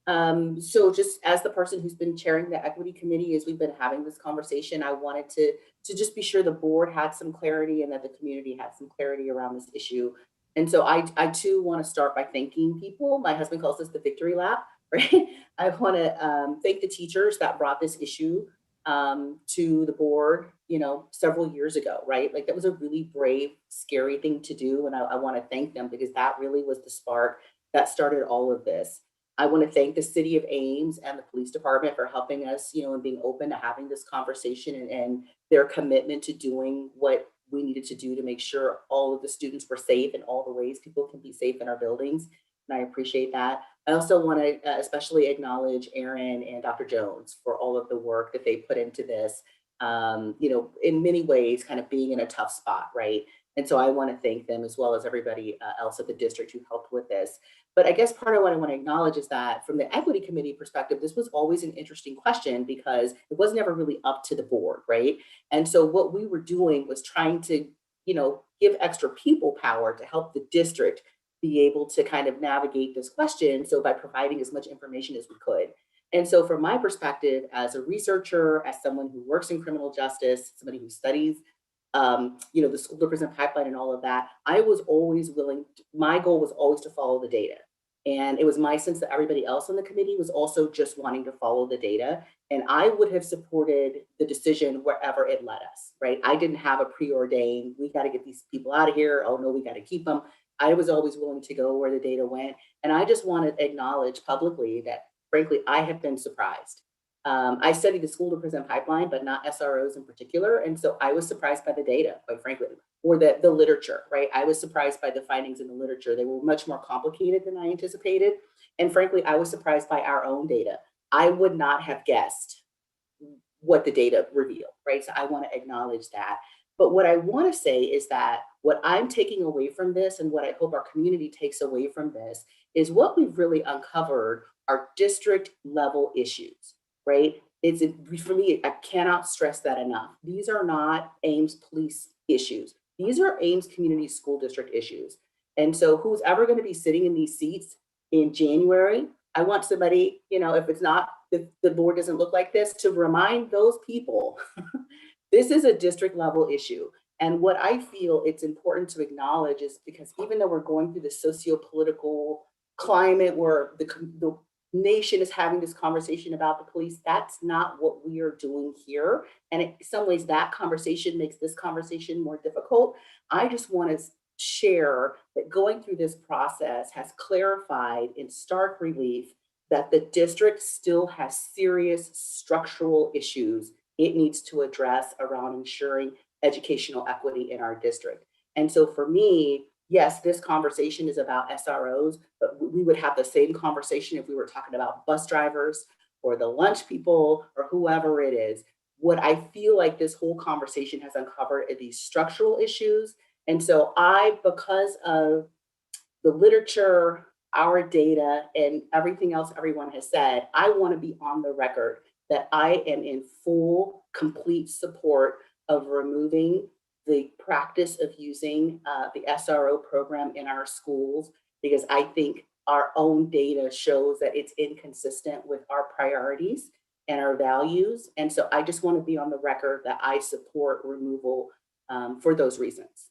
So just as the person who's been chairing the equity committee, as we've been having this conversation, I wanted to just be sure the board had some clarity and that the community had some clarity around this issue. And so I too want to start by thanking people. My husband calls this the victory lap, right? I want to thank the teachers that brought this issue to the board, you know, several years ago, right? Like that was a really brave, scary thing to do. And I want to thank them because that really was the spark that started all of this. I want to thank the city of Ames and the police department for helping us, you know, and being open to having this conversation and their commitment to doing what we needed to do to make sure all of the students were safe in all the ways people can be safe in our buildings. And I appreciate that. I also want to especially acknowledge Aaron and Dr. Jones for all of the work that they put into this, you know, in many ways kind of being in a tough spot, right? And so I want to thank them as well as everybody else at the district who helped with this. But I guess part of what I want to acknowledge is that from the equity committee perspective, this was always an interesting question because it was never really up to the board, right? And so what we were doing was trying to, you know, give extra people power to help the district be able to kind of navigate this question. So by providing as much information as we could. And so from my perspective, as a researcher, as someone who works in criminal justice, somebody who studies, you know, the school to prison pipeline and all of that, I was always willing, my goal was always to follow the data. And it was my sense that everybody else on the committee was also just wanting to follow the data. And I would have supported the decision wherever it led us, right? I didn't have a preordained, we got to get these people out of here. Oh no, we got to keep them. I was always willing to go where the data went. And I just want to acknowledge publicly that, frankly, I have been surprised. I studied the school to prison pipeline, but not SROs in particular. And so I was surprised by the data, quite frankly, or the literature, right? I was surprised by the findings in the literature. They were much more complicated than I anticipated. And frankly, I was surprised by our own data. I would not have guessed what the data revealed, right? So I want to acknowledge that. But what I want to say is that what I'm taking away from this and what I hope our community takes away from this is what we've really uncovered are district level issues, right? It's for me, I cannot stress that enough. These are not Ames police issues. These are Ames Community School District issues. And so who's ever going to be sitting in these seats in January, I want somebody, you know, if it's not, if the board doesn't look like this, to remind those people this is a district level issue. And what I feel it's important to acknowledge is because even though we're going through the socio-political climate where the nation is having this conversation about the police, that's not what we are doing here. And in some ways that conversation makes this conversation more difficult. I just want to share that going through this process has clarified in stark relief that the district still has serious structural issues it needs to address around ensuring educational equity in our district. And so for me, yes, this conversation is about SROs, but we would have the same conversation if we were talking about bus drivers or the lunch people or whoever it is. What I feel like this whole conversation has uncovered are these structural issues. And so because of the literature, our data, and everything else everyone has said, I want to be on the record that I am in full, complete support of removing the practice of using the SRO program in our schools, because I think our own data shows that it's inconsistent with our priorities and our values. And so I just want to be on the record that I support removal for those reasons.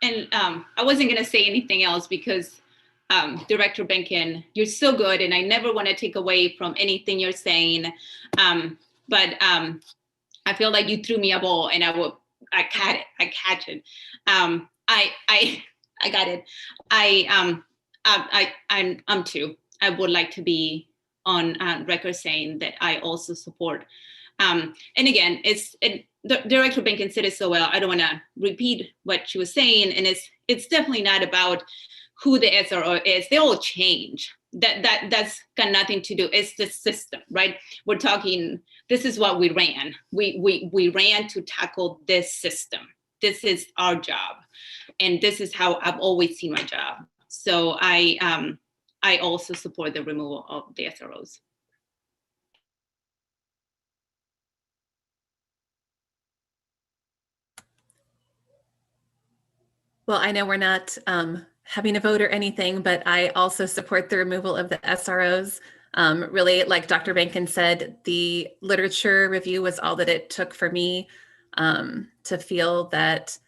And I wasn't going to say anything else because Director Benkin, you're so good, and I never want to take away from anything you're saying. But I feel like you threw me a ball, and I catch it. I got it. I'm too. I would like to be on record saying that I also support. And again, Director Benkin said it so well. I don't want to repeat what she was saying, and it's definitely not about who the SRO is. They all change. That's got nothing to do. It's the system, right? We're talking. This is what we ran. We ran to tackle this system. This is our job, and this is how I've always seen my job. So I also support the removal of the SROs. Well, I know we're not having a vote or anything, but I also support the removal of the SROs. Really, like Dr. Benkin said, the literature review was all that it took for me to feel that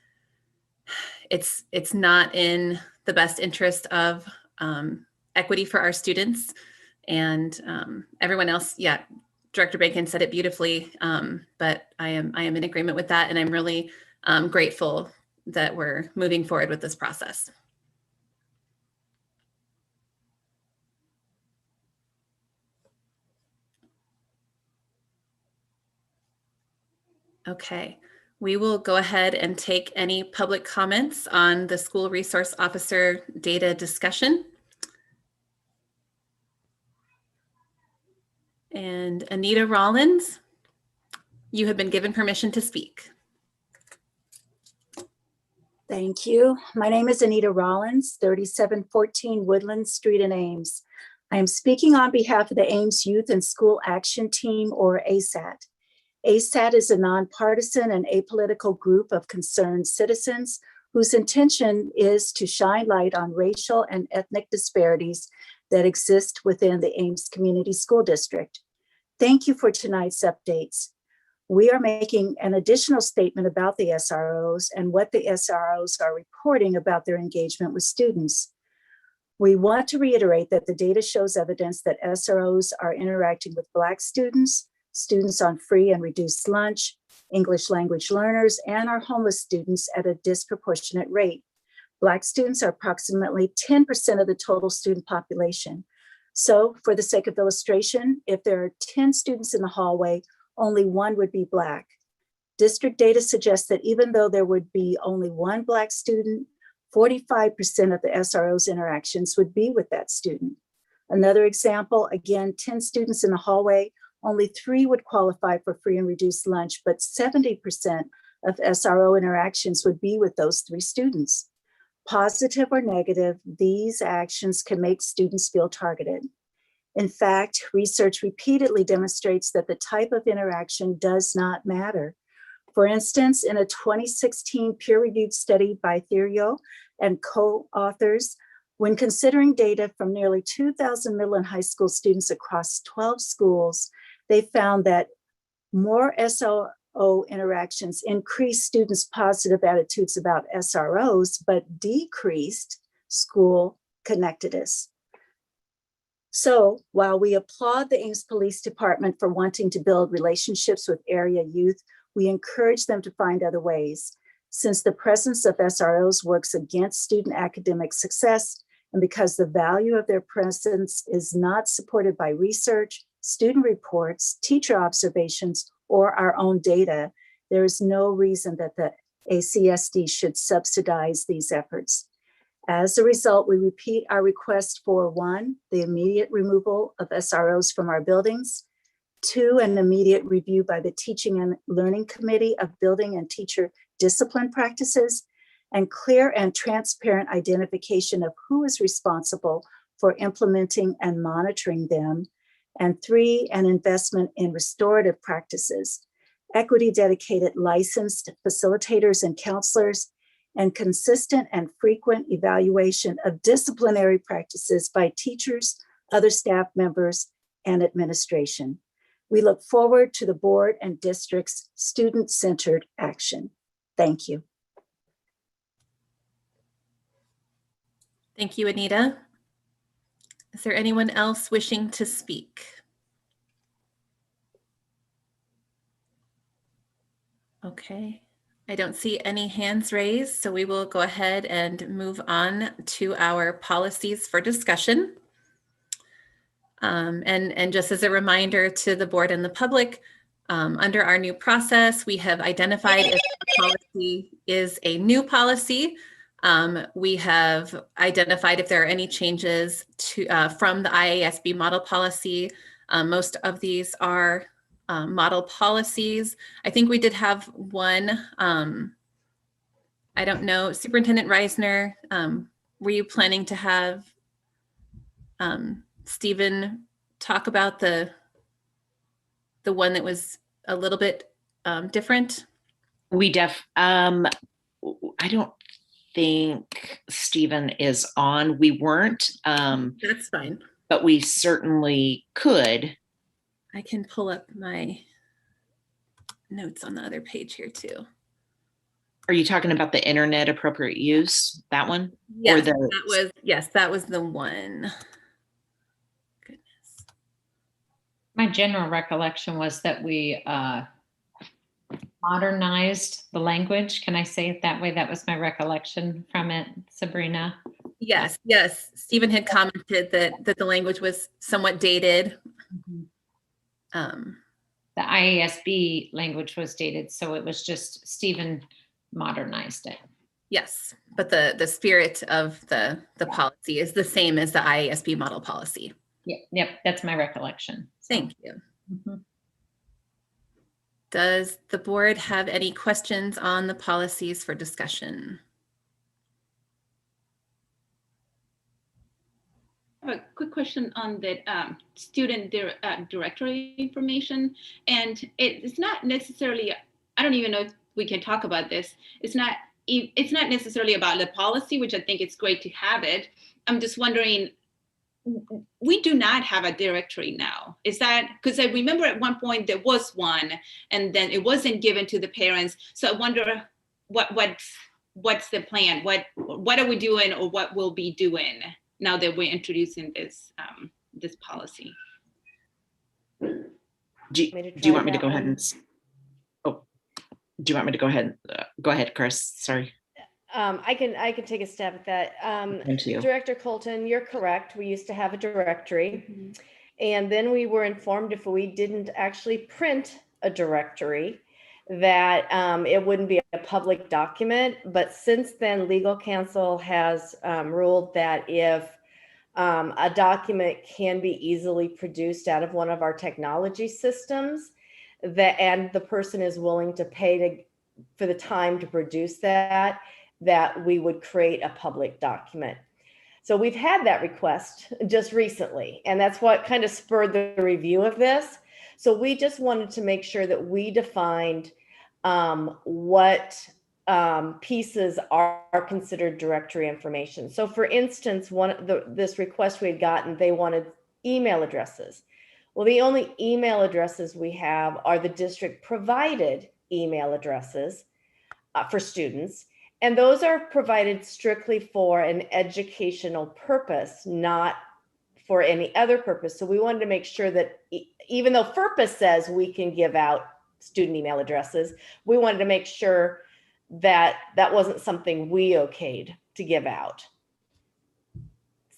it's not in the best interest of equity for our students. And everyone else, yeah, Director Benkin said it beautifully, but I am in agreement with that, and I'm really grateful that we're moving forward with this process. Okay, we will go ahead and take any public comments on the school resource officer data discussion. And Anita Rollins, you have been given permission to speak. Thank you. My name is Anita Rollins, 3714 Woodland Street in Ames. I am speaking on behalf of the Ames Youth and School Action Team, or ASAT. ASAT is a nonpartisan and apolitical group of concerned citizens whose intention is to shine light on racial and ethnic disparities that exist within the Ames Community School District. Thank you for tonight's updates. We are making an additional statement about the SROs and what the SROs are reporting about their engagement with students. We want to reiterate that the data shows evidence that SROs are interacting with Black students, students on free and reduced lunch, English language learners, and our homeless students at a disproportionate rate. Black students are approximately 10% of the total student population. So for the sake of illustration, if there are 10 students in the hallway, only one would be Black. District data suggests that even though there would be only one Black student, 45% of the SRO's interactions would be with that student. Another example, again, 10 students in the hallway, only 3 would qualify for free and reduced lunch, but 70% of SRO interactions would be with those 3 students. Positive or negative, these actions can make students feel targeted. In fact, research repeatedly demonstrates that the type of interaction does not matter. For instance, in a 2016 peer-reviewed study by Therio and co-authors, when considering data from nearly 2,000 middle and high school students across 12 schools, they found that more SRO interactions increased students' positive attitudes about SROs, but decreased school connectedness. So while we applaud the Ames Police Department for wanting to build relationships with area youth, we encourage them to find other ways. Since the presence of SROs works against student academic success, and because the value of their presence is not supported by research, student reports, teacher observations, or our own data, there is no reason that the ACSD should subsidize these efforts. As a result, we repeat our request for 1, the immediate removal of SROs from our buildings, 2, an immediate review by the Teaching and Learning Committee of building and teacher discipline practices, and clear and transparent identification of who is responsible for implementing and monitoring them, and 3, an investment in restorative practices, equity dedicated licensed facilitators and counselors, and consistent and frequent evaluation of disciplinary practices by teachers, other staff members, and administration. We look forward to the board and district's student-centered action. Thank you. Thank you, Anita. Is there anyone else wishing to speak? Okay, I don't see any hands raised, so we will go ahead and move on to our policies for discussion. And just as a reminder to the board and the public, under our new process, we have identified if a policy is a new policy. We have identified if there are any changes to from the IASB model policy. Most of these are model policies. I think we did have one, I don't know, Superintendent Reisner, were you planning to have Stephen talk about the one that was a little bit different? I don't think Stephen is on. We weren't. That's fine. But we certainly could. I can pull up my notes on the other page here too. Are you talking about the internet appropriate use? That one? Yes, or the... that was the one. Goodness. My general recollection was that we modernized the language. Can I say it that way? That was my recollection from it, Sabrina. Yes. Stephen had commented that the language was somewhat dated. Mm-hmm. The IASB language was dated, so it was just Stephen modernized it. Yes, but the spirit of the policy is the same as the IASB model policy. Yep, that's my recollection. Thank you. Mm-hmm. Does the board have any questions on the policies for discussion? I have a quick question on the student directory information, and it's not necessarily, I don't even know if we can talk about this. It's not necessarily about the policy, which I think it's great to have it. I'm just wondering, we do not have a directory now. Is that, because I remember at one point there was one and then it wasn't given to the parents. So I wonder what's the plan? What are we doing, or what we'll be doing now that we're introducing this this policy? Do you want me to go ahead and? Oh, do you want me to go ahead? Go ahead, Chris. Sorry. I can take a stab at that. Thank you. Director Colton, you're correct. We used to have a directory, and then we were informed if we didn't actually print a directory that it wouldn't be a public document. But since then, legal counsel has ruled that if a document can be easily produced out of one of our technology systems, and the person is willing to pay for the time to produce that we would create a public document. So we've had that request just recently, and that's what kind of spurred the review of this. So we just wanted to make sure that we defined what pieces are considered directory information. So for instance, this request we had gotten, they wanted email addresses. Well, the only email addresses we have are the district provided email addresses for students. And those are provided strictly for an educational purpose, not for any other purpose. So we wanted to make sure that even though FERPA says we can give out student email addresses. We wanted to make sure that that wasn't something we okayed to give out.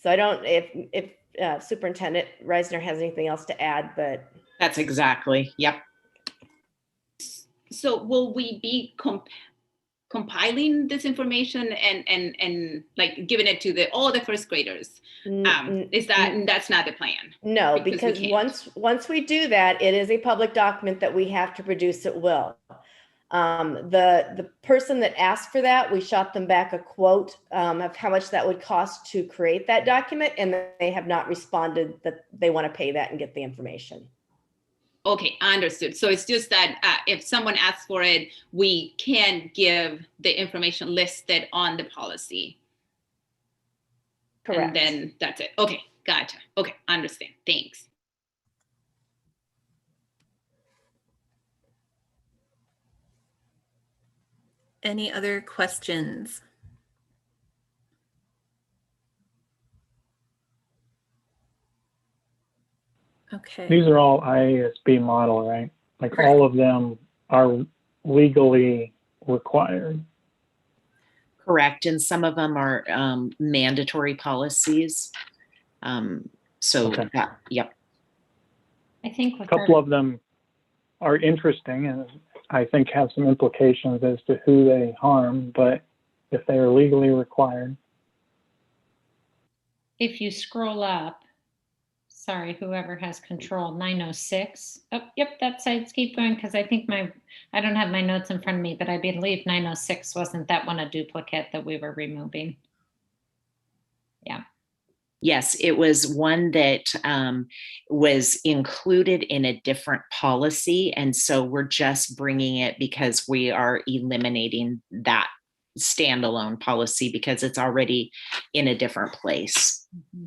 So I don't, if Superintendent Reisner has anything else to add, but. That's exactly, yep. So will we be compiling this information and like giving it to all the first graders? That's not the plan? No, because once we do that, it is a public document that we have to produce at will. The person that asked for that, we shot them back a quote of how much that would cost to create that document, and they have not responded that they want to pay that and get the information. Okay, understood. So it's just that if someone asks for it, we can give the information listed on the policy. Correct. And then that's it. Okay, gotcha. Okay, understand. Thanks. Any other questions? Okay. These are all IASB model, right? Like Correct. All of them are legally required. Correct, and some of them are mandatory policies. So Okay. that, yep. I think A couple of them are interesting and I think have some implications as to who they harm, but if they are legally required. if you scroll up, sorry, whoever has control, 906. Oh, yep, that side's keep going because I think I don't have my notes in front of me, but I believe 906 wasn't that one a duplicate that we were removing? Yeah. Yes, it was one that was included in a different policy. And so we're just bringing it because we are eliminating that standalone policy because it's already in a different place. Mm-hmm.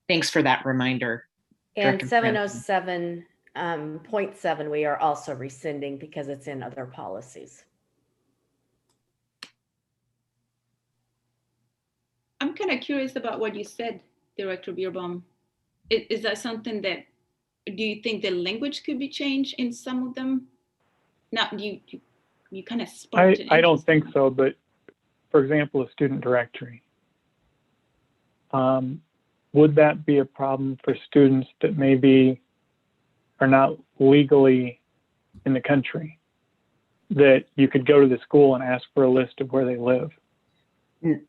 Thanks for that reminder. And 707.7 we are also rescinding because it's in other policies. I'm kind of curious about what you said, Director Beerbaum. Is that something that, do you think the language could be changed in some of them? Not you kind of sparked an I don't interest. think so, but for example, a student directory. Would that be a problem for students that maybe are not legally in the country? That you could go to the school and ask for a list of where they live?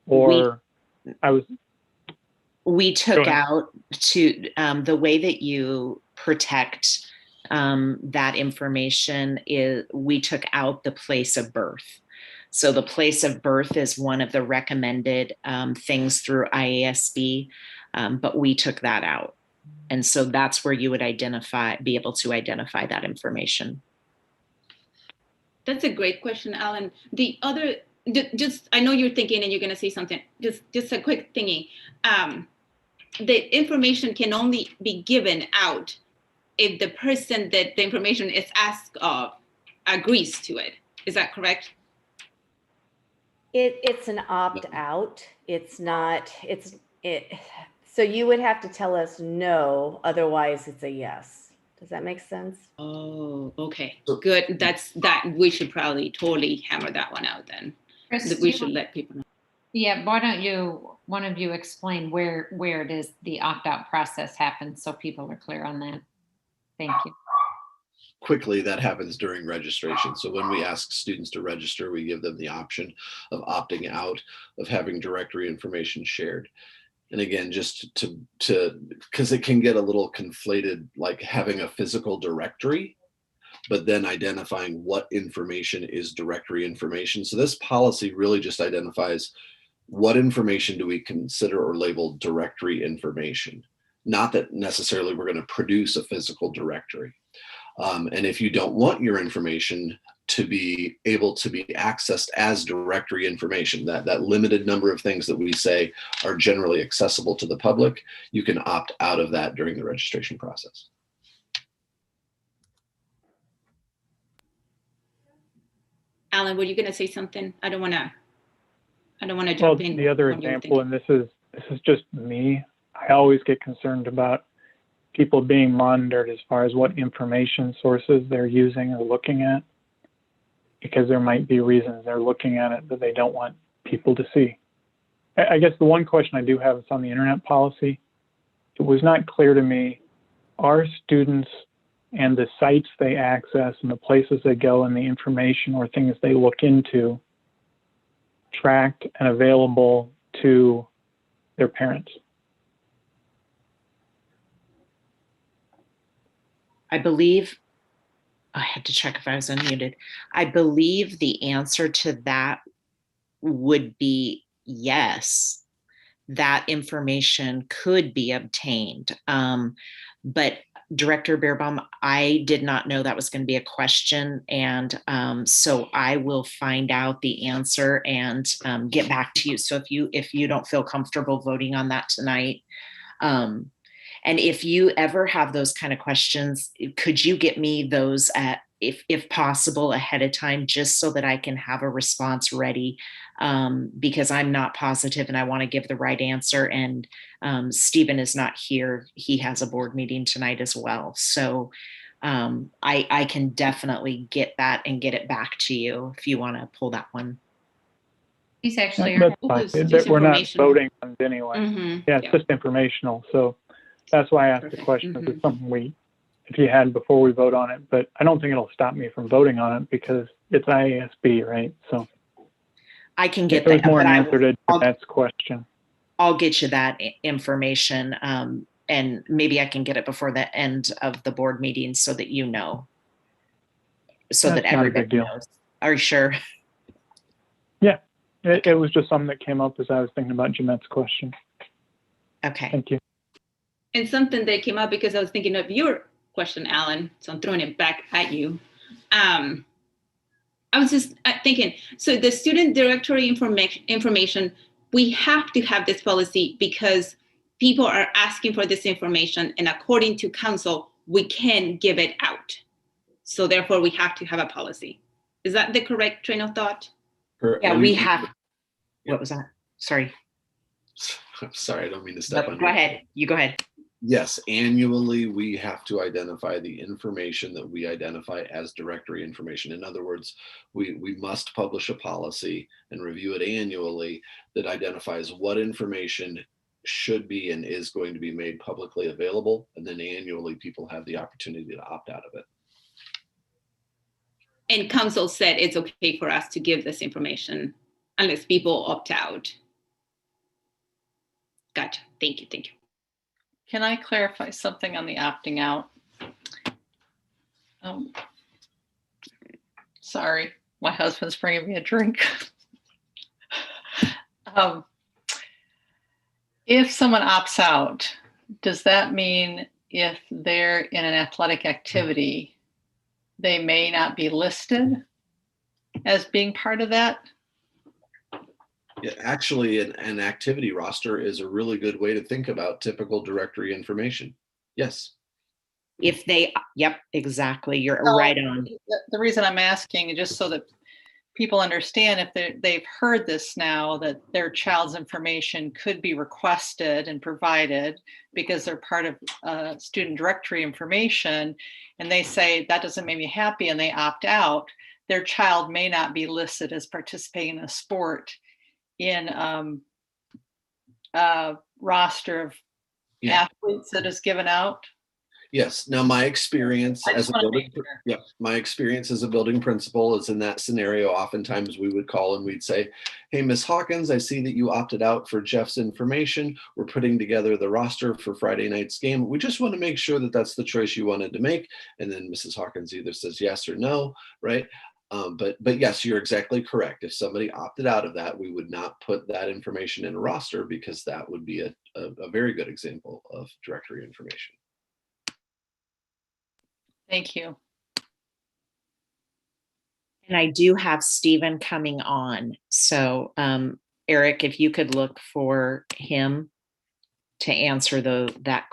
Or we took out to the way that you protect that information is we took out the place of birth. So the place of birth is one of the recommended things through IASB, but we took that out. And so that's where you would be able to identify that information. That's a great question, Alan. The other, just, I know you're thinking and you're going to say something, just a quick thingy. The information can only be given out if the person that the information is asked of agrees to it. Is that correct? It's an opt-out. It's not, so you would have to tell us no, otherwise it's a yes. Does that make sense? Oh, okay, good. That we should probably totally hammer that one out then. Chris, that we should let people know. Yeah, why don't one of you explain where it is the opt-out process happens so people are clear on that. Thank you. Quickly, that happens during registration. So when we ask students to register, we give them the option of opting out of having directory information shared. And again, just to because it can get a little conflated, like having a physical directory, but then identifying what information is directory information. So this policy really just identifies what information do we consider or label directory information. Not that necessarily we're going to produce a physical directory. And if you don't want your information to be able to be accessed as directory information, that limited number of things that we say are generally accessible to the public, you can opt out of that during the registration process. Alan, were you going to say something? I don't want to jump in. The other example, and this is just me, I always get concerned about people being monitored as far as what information sources they're using or looking at, because there might be reasons they're looking at it that they don't want people to see. I guess the one question I do have is on the internet policy. It was not clear to me, are students and the sites they access and the places they go and the information or things they look into tracked and available to their parents? I believe, I had to check if I was unmuted. I believe the answer to that would be yes. That information could be obtained. But Director Beerbaum, I did not know that was going to be a question. And so I will find out the answer and get back to you. So if you don't feel comfortable voting on that tonight, and if you ever have those kind of questions, could you get me those if possible ahead of time, just so that I can have a response ready, because I'm not positive and I want to give the right answer. And Stephen is not here. He has a board meeting tonight as well. So I can definitely get that and get it back to you if you want to pull that one. He's actually. That's fine. We're not voting on it anyway. Mm-hmm. Yeah, it's just informational. So that's why I asked the question. Mm-hmm. It's something if you had before we vote on it, but I don't think it'll stop me from voting on it because it's IASB, right? So I can get that. It was more but an answer to Jeanette's question. I'll get you that information, and maybe I can get it before the end of the board meeting so that you know, so That's that not a everybody big deal. knows. Are you sure? Yeah, it was just something that came up as I was thinking about Jeanette's question. Okay. Thank you. And something that came up because I was thinking of your question, Alan, so I'm throwing it back at you. I was just thinking, so the student directory information, we have to have this policy because people are asking for this information, and according to council, we can give it out. So therefore, we have to have a policy. Is that the correct train of thought? Yeah, we have. What was that? Sorry. I'm sorry, I don't mean to step on you. Go ahead. You go ahead. Yes, annually we have to identify the information that we identify as directory information. In other words, we must publish a policy and review it annually that identifies what information should be and is going to be made publicly available. And then annually people have the opportunity to opt out of it. And council said it's okay for us to give this information unless people opt out. Gotcha. Thank you. Thank you. Can I clarify something on the opting out? Sorry, my husband's bringing me a drink. If someone opts out, does that mean if they're in an athletic activity, they may not be listed as being part of that? Yeah, actually, an activity roster is a really good way to think about typical directory information. Yes. If they, yep, exactly. You're right on. The reason I'm asking is just so that people understand if they've heard this now, that their child's information could be requested and provided because they're part of student directory information, and they say that doesn't make me happy and they opt out, their child may not be listed as participating in a sport in a roster of athletes that is given out? Yes. Now, my experience as a building, my experience as a building principal is in that scenario. Oftentimes, we would call and we'd say, "Hey, Miss Hawkins, I see that you opted out for Jeff's information. We're putting together the roster for Friday night's game. We just want to make sure that that's the choice you wanted to make." And then Mrs. Hawkins either says yes or no, right? But yes, you're exactly correct. If somebody opted out of that, we would not put that information in a roster because that would be a very good example of directory information. Thank you. And I do have Stephen coming on. So Eric, if you could look for him to answer that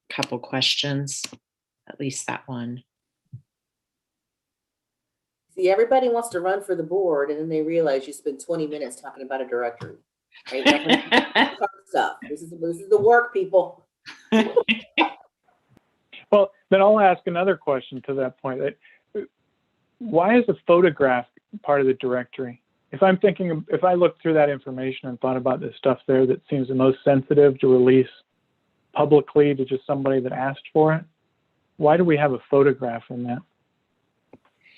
couple questions, at least that one. See, everybody wants to run for the board, and then they realize you spend 20 minutes talking about a directory. Right? Stuff. This is the work, people. Well, then I'll ask another question to that point. Why is a photograph part of the directory? If I look through that information and thought about the stuff there that seems the most sensitive to release publicly to just somebody that asked for it, why do we have a photograph in that?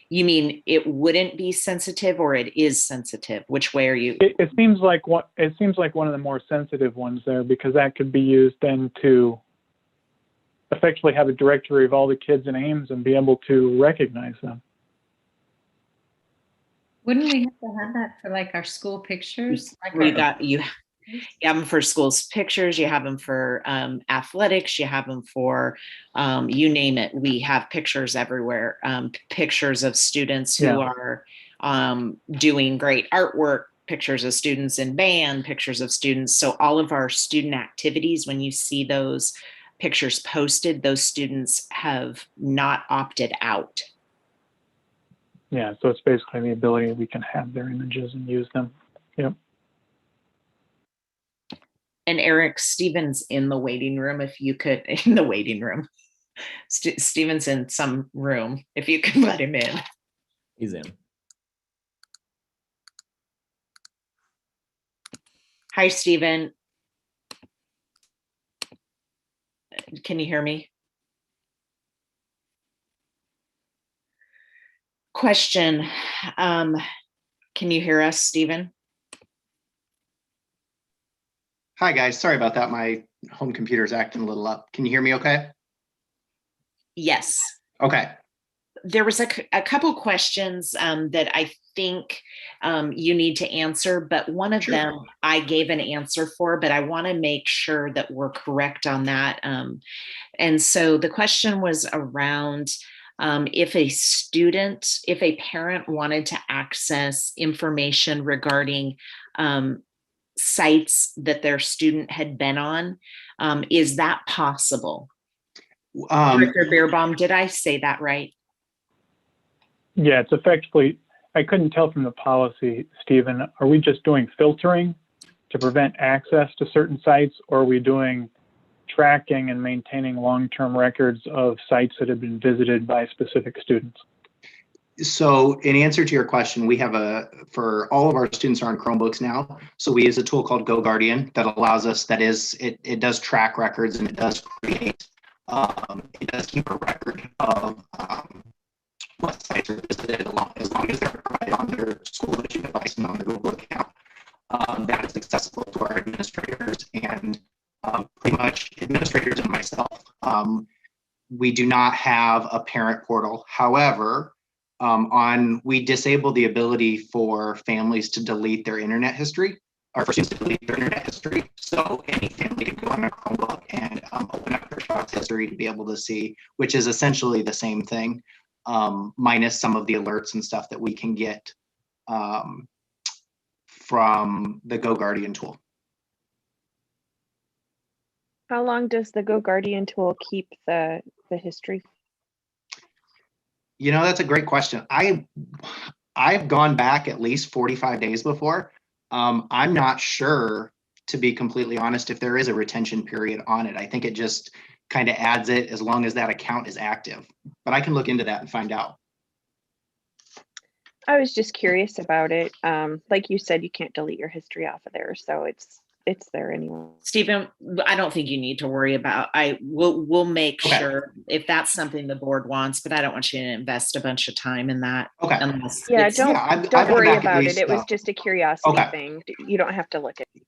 You mean it wouldn't be sensitive, or it is sensitive? Which way are you? It seems like one of the more sensitive ones there, because that could be used then to effectively have a directory of all the kids in Ames and be able to recognize them. Wouldn't we have to have that for like our school pictures? You have them for schools pictures, you have them for athletics, you have them for you name it. We have pictures everywhere, pictures of students who are doing great artwork, pictures of students in band, pictures of students. So all of our student activities, when you see those pictures posted, those students have not opted out. Yeah, so it's basically the ability we can have their images and use them. Yep. And Eric, Stephen's in the waiting room. If you could, in the waiting room, Stephen's in some room. If you could let him in. He's in. Hi, Stephen. Can you hear me? Question. Can you hear us, Stephen? Hi, guys. Sorry about that. My home computer is acting a little up. Can you hear me okay? Yes. Okay. There was a couple questions that I think you need to answer, but one of them I gave an answer for, but I want to make sure that we're correct on that. And so the question was around if a parent wanted to access information regarding sites that their student had been on, is that possible? Director Beerbaum, did I say that right? Yeah, it's effectively, I couldn't tell from the policy, Stephen, are we just doing filtering to prevent access to certain sites, or are we doing tracking and maintaining long-term records of sites that have been visited by specific students? So in answer to your question, we have for all of our students are on Chromebooks now. So we use a tool called GoGuardian that allows us, it does track records, and it does create, it does keep a record of what sites are visited as long as they're right on their school issue device and on their Google account. That is accessible to our administrators and pretty much administrators and myself. We do not have a parent portal. However, we disable the ability for families to delete their internet history, or for students to delete their internet history. So any family can go on a Chromebook and open up their child's history to be able to see, which is essentially the same thing, minus some of the alerts and stuff that we can get from the GoGuardian tool. How long does the GoGuardian tool keep the history? You know, that's a great question. I've gone back at least 45 days before. I'm not sure, to be completely honest, if there is a retention period on it. I think it just kind of adds it as long as that account is active. But I can look into that and find out. I was just curious about it. Like you said, you can't delete your history off of there, so it's there anyway. Stephen, I don't think you need to worry about. We'll make sure if that's something the board wants, but I don't want you to invest a bunch of time in that. Okay. Yeah, don't worry about it. It was just a curiosity thing. You don't have to look at it.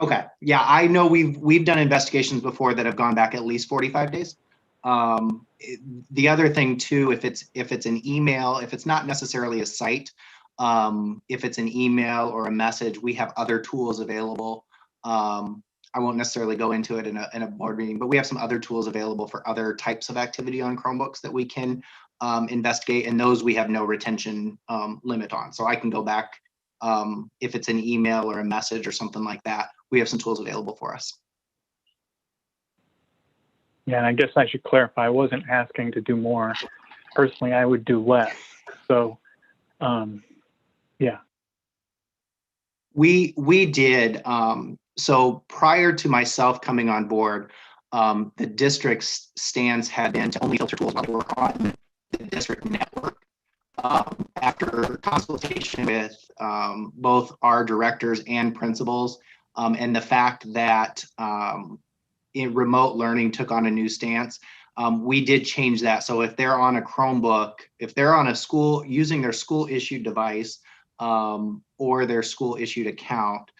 Okay. Yeah, I know we've done investigations before that have gone back at least 45 days. The other thing too, if it's an email, if it's not necessarily a site, if it's an email or a message, we have other tools available. I won't necessarily go into it in a board meeting, but we have some other tools available for other types of activity on Chromebooks that we can investigate, and those we have no retention limit on. So I can go back if it's an email or a message or something like that. We have some tools available for us. Yeah, and I guess I should clarify, I wasn't asking to do more. Personally, I would do less. So, yeah. We did. So prior to myself coming on board, The district's stance had been to only filter tools while they work on the district network. After consultation with both our directors and principals, and the fact that in remote learning took on a new stance, we did change that. So if they're on a Chromebook, if they're on a school using their school issued device or their school issued account,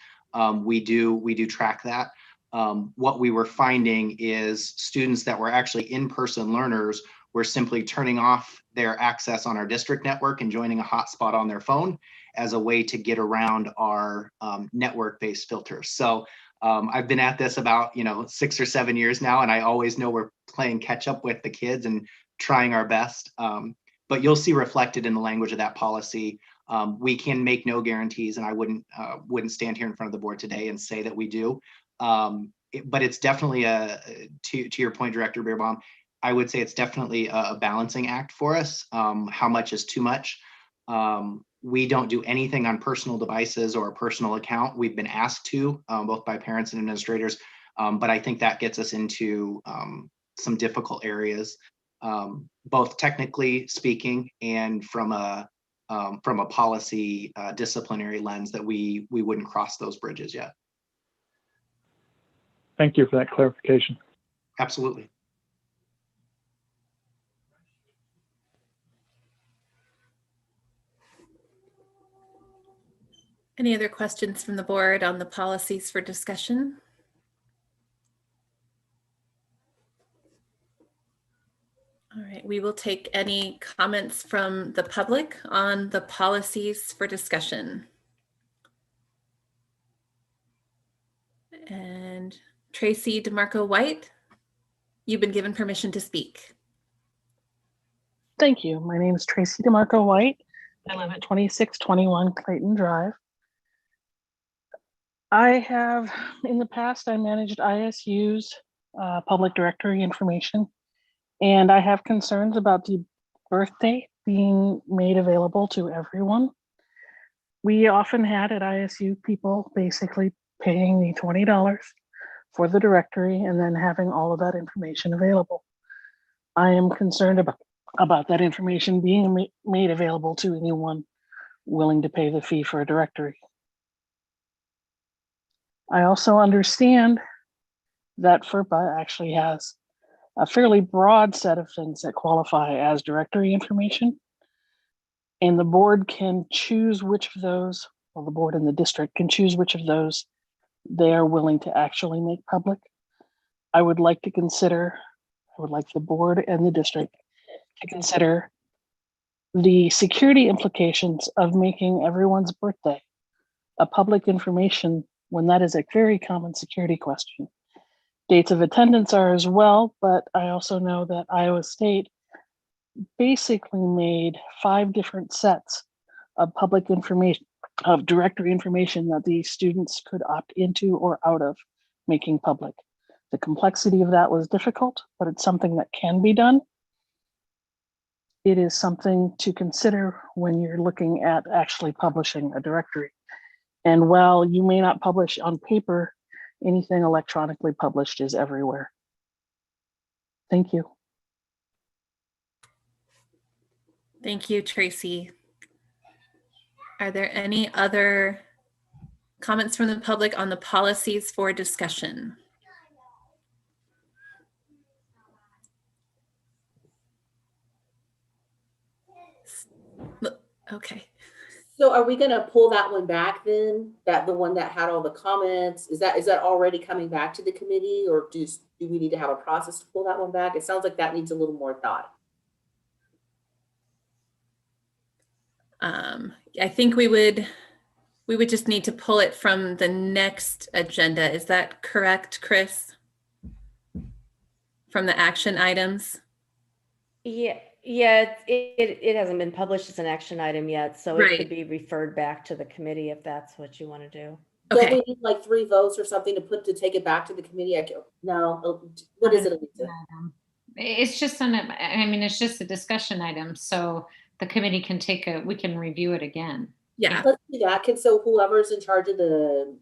we do track that. What we were finding is students that were actually in-person learners were simply turning off their access on our district network and joining a hotspot on their phone as a way to get around our network-based filters. So I've been at this about 6 or 7 years now, and I always know we're playing catch up with the kids and trying our best. But you'll see reflected in the language of that policy. We can make no guarantees, and I wouldn't stand here in front of the board today and say that we do. But it's definitely to your point, Director Beerbaum, I would say it's definitely a balancing act for us. How much is too much? We don't do anything on personal devices or a personal account. We've been asked to, both by parents and administrators, but I think that gets us into some difficult areas, both technically speaking and from a policy disciplinary lens that we wouldn't cross those bridges yet. Thank you for that clarification. Absolutely. Any other questions from the board on the policies for discussion? All right, we will take any comments from the public on the policies for discussion. And Tracy DeMarco White, you've been given permission to speak. Thank you. My name is Tracy DeMarco White. I live at 2621 Clayton Drive. I have, in the past, I managed ISU's public directory information, and I have concerns about the birthday being made available to everyone. We often had at ISU people basically paying the $20 for the directory and then having all of that information available. I am concerned about that information being made available to anyone willing to pay the fee for a directory. I also understand that FERPA actually has a fairly broad set of things that qualify as directory information, and the board can choose which of those, well, the board and the district can choose which of those they are willing to actually make public. I would like the board and the district to consider the security implications of making everyone's birthday a public information when that is a very common security question. Dates of attendance are as well, but I also know that Iowa State basically made 5 different sets of public information, of directory information that the students could opt into or out of making public. The complexity of that was difficult, but it's something that can be done. It is something to consider when you're looking at actually publishing a directory. And while you may not publish on paper, anything electronically published is everywhere. Thank you. Thank you, Tracy. Are there any other comments from the public on the policies for discussion? Okay. So are we going to pull that one back then? That the one that had all the comments, is that already coming back to the committee, or do we need to have a process to pull that one back? It sounds like that needs a little more thought. I think we would just need to pull it from the next agenda. Is that correct, Chris? From the action items? Yeah, it hasn't been published as an action item yet, so it could be referred back to the committee if that's what you want to do. Okay. Don't we need like 3 votes or something to take it back to the committee? No. What is it, Elisa? It's just it's just a discussion item, so the committee can we can review it again. Yeah. Let's do that. So whoever's in charge of the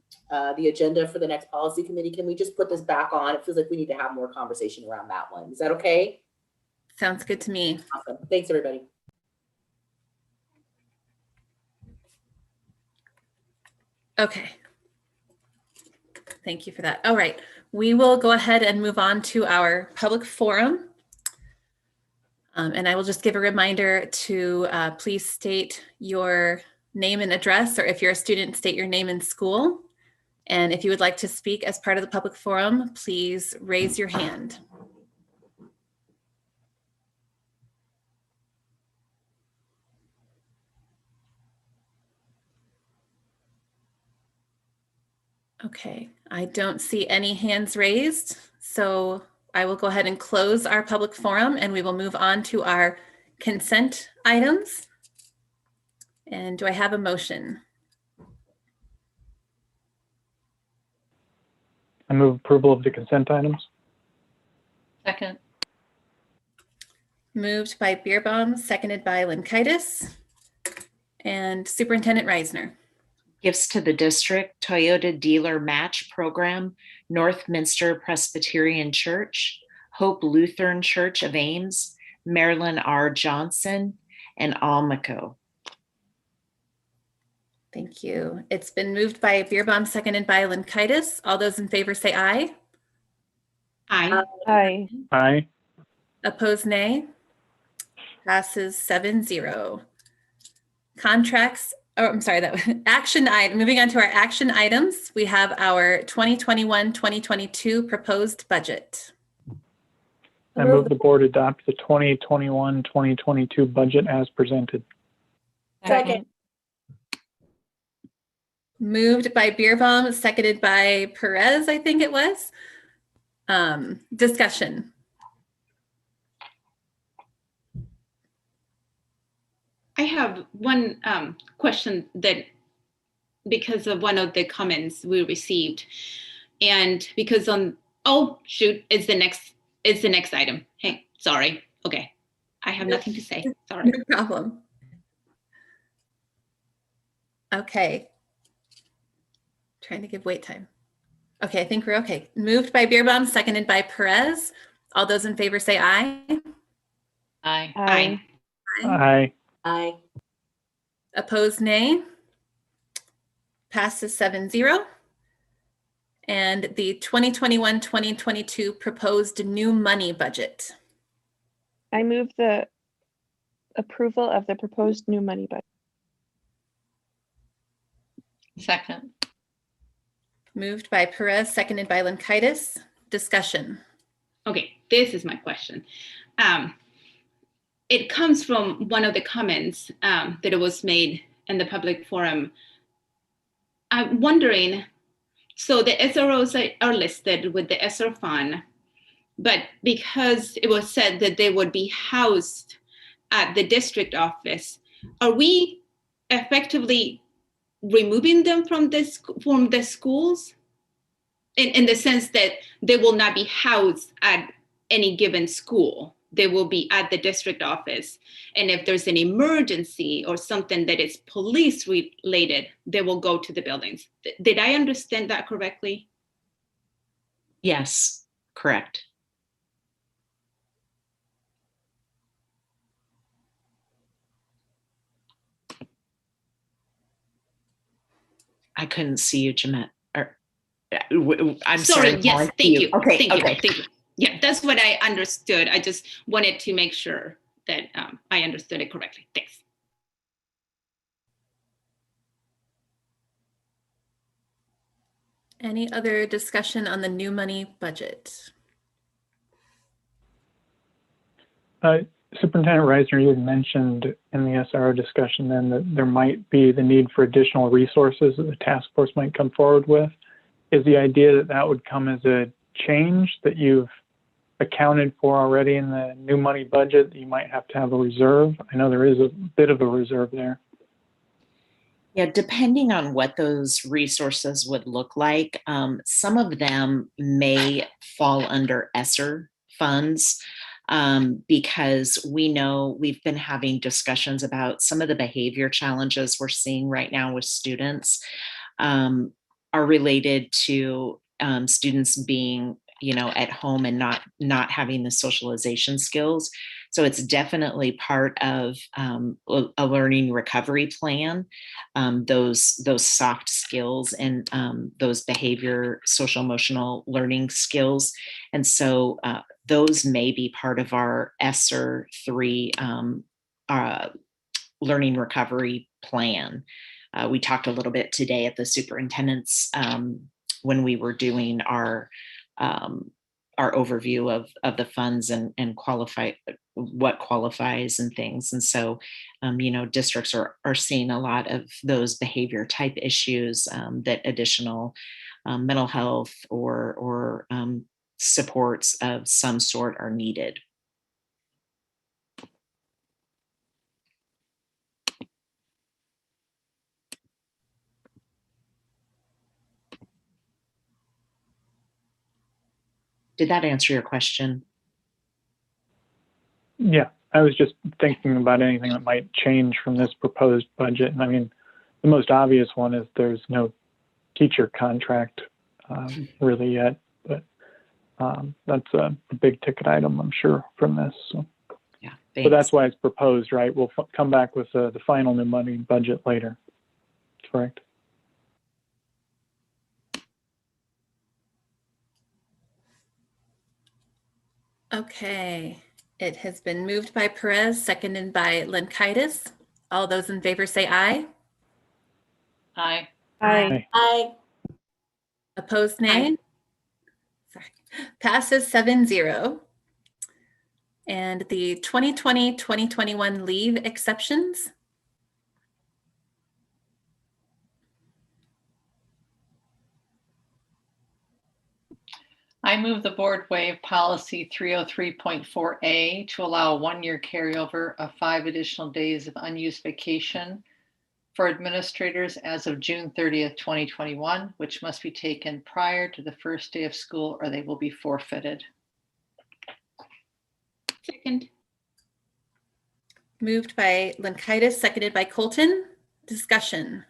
agenda for the next policy committee, can we just put this back on? It feels like we need to have more conversation around that one. Is that okay? Sounds good to me. Awesome. Thanks, everybody. Okay. Thank you for that. All right, we will go ahead and move on to our public forum. And I will just give a reminder to please state your name and address, or if you're a student, state your name and school. And if you would like to speak as part of the public forum, please raise your hand. Okay, I don't see any hands raised, so I will go ahead and close our public forum and we will move on to our consent items. And do I have a motion? I move approval of the consent items. Second. Moved by Beerbaum, seconded by Linkaitis. And Superintendent Reisner. Gifts to the district, Toyota Dealer Match Program, Northminster Presbyterian Church, Hope Lutheran Church of Ames, Marilyn R. Johnson, and Almaco. Thank you. It's been moved by Beerbaum, seconded by Linkaitis. All those in favor say aye. Aye. Aye. Aye. Opposed, nay. Passes 7-0. Contracts. Oh, I'm sorry, that was action item. Moving on to our action items, we have our 2021-2022 proposed budget. I move the board adopt the 2021-2022 budget as presented. Second. Moved by Beerbaum, seconded by Perez, I think it was. Discussion. I have one question that because of one of the comments we received, and because oh shoot, it's the next item. Hey, sorry. Okay, I have nothing to say. Sorry. No problem. Okay. Trying to give wait time. Okay, I think we're okay. Moved by Beerbaum, seconded by Perez. All those in favor say aye. Aye. Aye. Aye. Aye. Opposed, nay. Passes 7-0. And the 2021-2022 proposed new money budget. I move the approval of the proposed new money budget. Second. Moved by Perez, seconded by Linkaitis. Discussion. Okay, this is my question. It comes from one of the comments that it was made in the public forum. I'm wondering, so the SROs are listed with the ESSER fund, but because it was said that they would be housed at the district office, are we effectively removing them from the schools in the sense that they will not be housed at any given school? They will be at the district office. And if there's an emergency or something that is police related, they will go to the buildings. Did I understand that correctly? Yes, correct. I couldn't see you, Jeanette. I'm sorry. Yes, thank you. Okay, Thank you. Yeah, that's what I understood. I just wanted to make sure that I understood it correctly. Thanks. Any other discussion on the new money budget? Superintendent Reisner, you had mentioned in the SRO discussion then that there might be the need for additional resources that the task force might come forward with. Is the idea that that would come as a change that you've accounted for already in the new money budget, that you might have to have a reserve? I know there is a bit of a reserve there. Yeah, depending on what those resources would look like, some of them may fall under ESSER funds. because we know we've been having discussions about some of the behavior challenges we're seeing right now with students are related to students being, at home and not having the socialization skills. So it's definitely part of a learning recovery plan, those soft skills and those behavior, social emotional learning skills. And so those may be part of our ESSER 3 learning recovery plan. We talked a little bit today at the superintendent's when we were doing our overview of the funds and what qualifies and things. And so, districts are seeing a lot of those behavior type issues that additional mental health or supports of some sort are needed. Did that answer your question? Yeah, I was just thinking about anything that might change from this proposed budget. And I mean, the most obvious one is there's no teacher contract really yet, but that's a big ticket item, I'm sure, from this. So. Yeah, but that's why it's proposed, right? We'll come back with the final new money budget later, correct? Okay, it has been moved by Perez, seconded by Linkaitis. All those in favor say aye. Aye. Aye. Aye. Opposed, nay? Sorry. Passes 7-0. And the 2020-2021 leave exceptions. I move the board waive policy 303.4A to allow a 1-year carryover of 5 additional days of unused vacation for administrators as of June 30th, 2021, which must be taken prior to the first day of school or they will be forfeited. Second. Moved by Linkaitis, seconded by Colton. Discussion.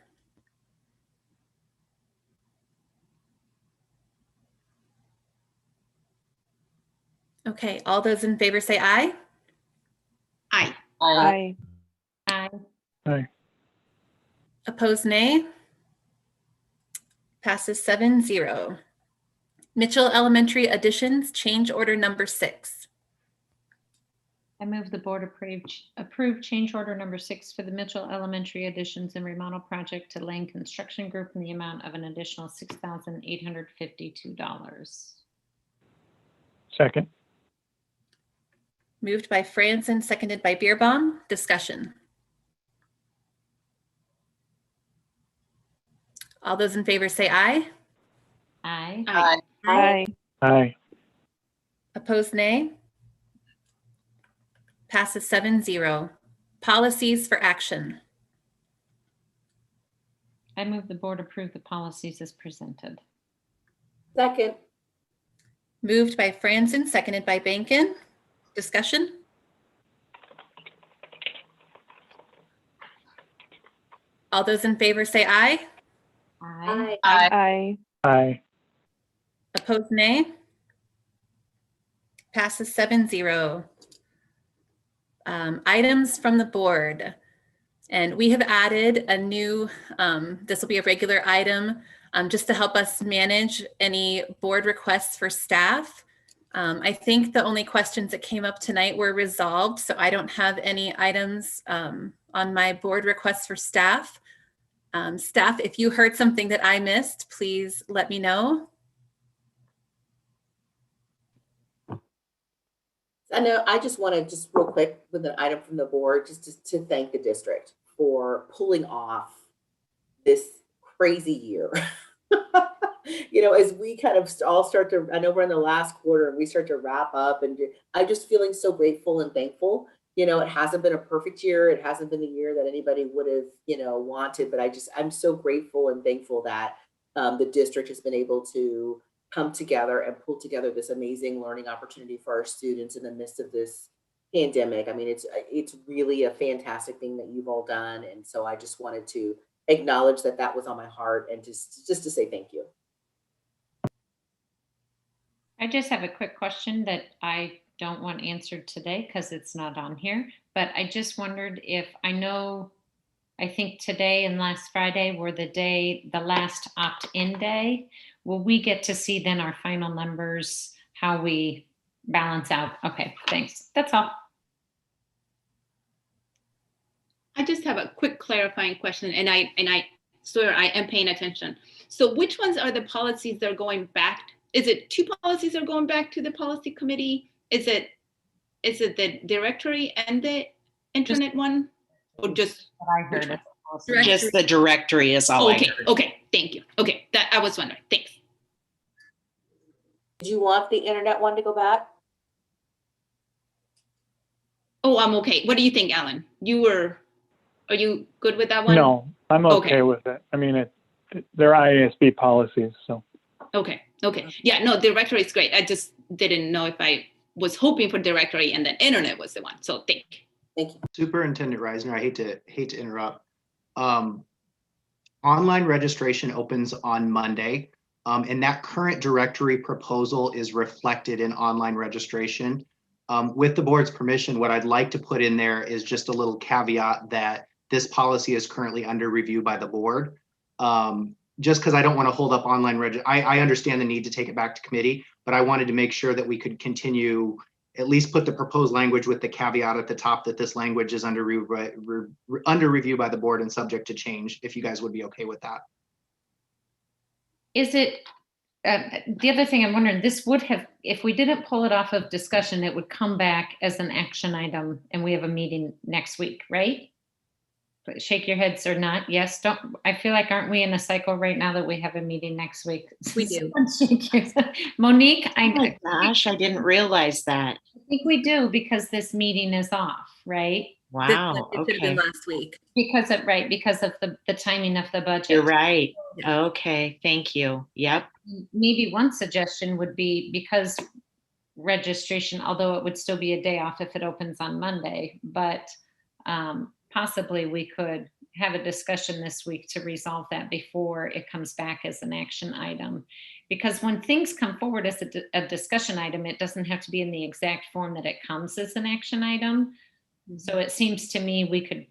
Okay, all those in favor say aye. Aye. Aye. Aye. Aye. Opposed, nay. Passes 7-0. Mitchell Elementary additions, change order number 6. I move the board approve change order number 6 for the Mitchell Elementary additions and remodel project to Lane Construction Group in the amount of an additional $6,852. Second. Moved by Franzen, seconded by Beerbaum. Discussion. All those in favor say aye. Aye. Aye. Aye. Aye. Opposed, nay. Passes 7-0. Policies for action. I move the board approve the policies as presented. Second. Moved by Franzen, seconded by Bankin. Discussion. All those in favor say aye. Aye. Aye. Aye. Aye. Opposed, nay. Passes 7-0. Items from the board. And we have added a new, this will be a regular item just to help us manage any board requests for staff. I think the only questions that came up tonight were resolved, so I don't have any items on my board requests for staff. Staff, if you heard something that I missed, please let me know. I know, I just want to just real quick with an item from the board, just to thank the district for pulling off this crazy year. As we kind of all start to, I know we're in the last quarter and we start to wrap up, and I'm just feeling so grateful and thankful. It hasn't been a perfect year. It hasn't been the year that anybody would have, wanted, but I'm so grateful and thankful that the district has been able to come together and pull together this amazing learning opportunity for our students in the midst of this pandemic. I mean, it's really a fantastic thing that you've all done. And so I just wanted to acknowledge that that was on my heart and just to say thank you. I just have a quick question that I don't want answered today because it's not on here, but I just wondered if I think today and last Friday were the last opt-in day. Will we get to see then our final numbers, how we balance out? Okay, thanks. That's all. I just have a quick clarifying question, and I swear I am paying attention. So which ones are the policies that are going back? Is it 2 policies that are going back to the policy committee? Is it the directory and the internet one? Or just what I heard? Just the directory is all I heard. Okay, thank you. Okay, that I was wondering. Thanks. Did you want the internet one to go back? Oh, I'm okay. What do you think, Alan? Are you good with that one? No, I'm okay with it. I mean, they're IASB policies, so. Okay. Yeah, no, directory is great. I just didn't know if I was hoping for directory and then internet was the one. So thank you. Superintendent Reisner, I hate to interrupt. Online registration opens on Monday, and that current directory proposal is reflected in online registration. With the board's permission, what I'd like to put in there is just a little caveat that this policy is currently under review by the board. Just because I don't want to hold up online I understand the need to take it back to committee, but I wanted to make sure that we could continue, at least put the proposed language with the caveat at the top that this language is under review by the board and subject to change, if you guys would be okay with that. Is it, the other thing I'm wondering, this would have, if we didn't pull it off of discussion, it would come back as an action item and we have a meeting next week, right? Shake your heads or not. Yes, don't. I feel like, aren't we in a cycle right now that we have a meeting next week? We do. Monique, oh my gosh, I didn't realize that. I think we do because this meeting is off, right? Wow. It could have been last week. Because of the timing of the budget. You're right. Okay, thank you. Yep. Maybe one suggestion would be, because registration, although it would still be a day off if it opens on Monday, but possibly we could have a discussion this week to resolve that before it comes back as an action item. Because when things come forward as a discussion item, it doesn't have to be in the exact form that it comes as an action item. So it seems to me we could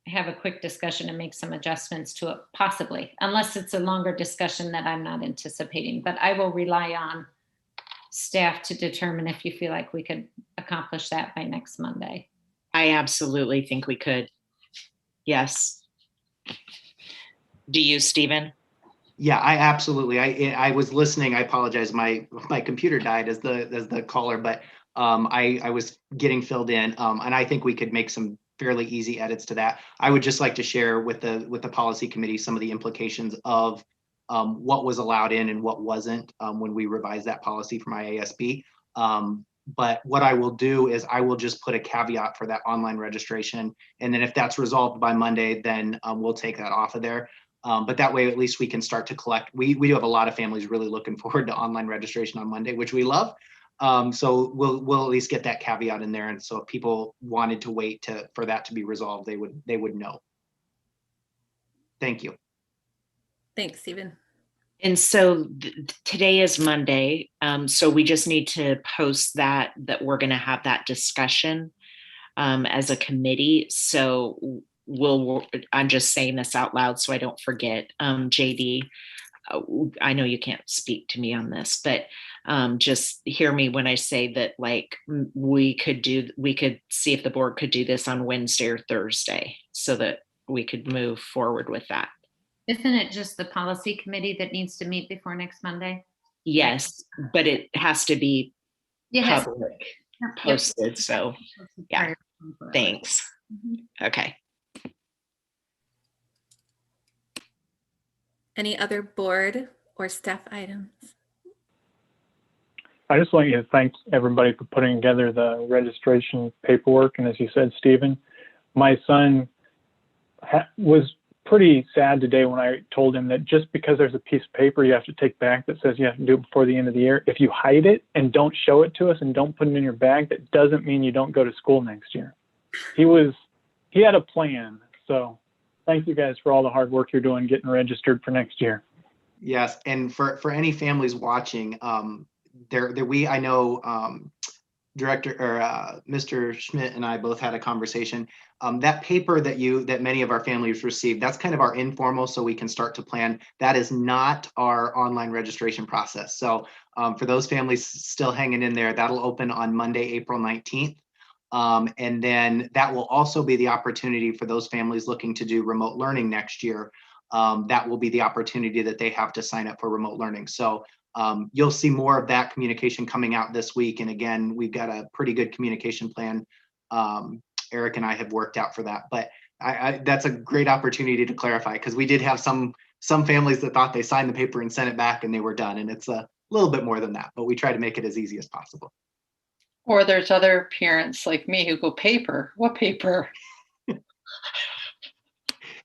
have a quick discussion and make some adjustments to it, possibly, unless it's a longer discussion that I'm not anticipating. But I will rely on staff to determine if you feel like we could accomplish that by next Monday. I absolutely think we could. Yes. Do you, Stephen? Yeah, I absolutely. I was listening. I apologize. My computer died as the caller, but I was getting filled in, and I think we could make some fairly easy edits to that. I would just like to share with the policy committee some of the implications of what was allowed in and what wasn't when we revised that policy from IASB. But what I will do is I will just put a caveat for that online registration. And then if that's resolved by Monday, then we'll take that off of there. But that way, at least we can start to collect. We do have a lot of families really looking forward to online registration on Monday, which we love. So we'll at least get that caveat in there. And so if people wanted to wait for that to be resolved, they would know. Thank you. Thanks, Stephen. And so today is Monday. So we just need to post that we're going to have that discussion as a committee. So I'm just saying this out loud so I don't forget. JD, I know you can't speak to me on this, but just hear me when I say that, like, we could see if the board could do this on Wednesday or Thursday so that we could move forward with that. Isn't it just the policy committee that needs to meet before next Monday? Yes, but it has to be public, posted. So yeah, thanks. Okay. Any other board or staff items? I just want you to thank everybody for putting together the registration paperwork. And as you said, Stephen, my son was pretty sad today when I told him that just because there's a piece of paper you have to take back that says you have to do it before the end of the year, if you hide it and don't show it to us and don't put it in your bag, that doesn't mean you don't go to school next year. He had a plan. So thank you guys for all the hard work you're doing getting registered for next year. Yes, and for any families watching, I know Director or Mr. Schmidt and I both had a conversation. That paper that many of our families received, that's kind of our informal, so we can start to plan. That is not our online registration process. So for those families still hanging in there, that'll open on Monday, April 19th. And then that will also be the opportunity for those families looking to do remote learning next year. That will be the opportunity that they have to sign up for remote learning. So you'll see more of that communication coming out this week. And again, we've got a pretty good communication plan. Eric and I have worked out for that, but that's a great opportunity to clarify, because we did have some families that thought they signed the paper and sent it back and they were done. And it's a little bit more than that, but we try to make it as easy as possible. Or there's other parents like me who go, paper, what paper?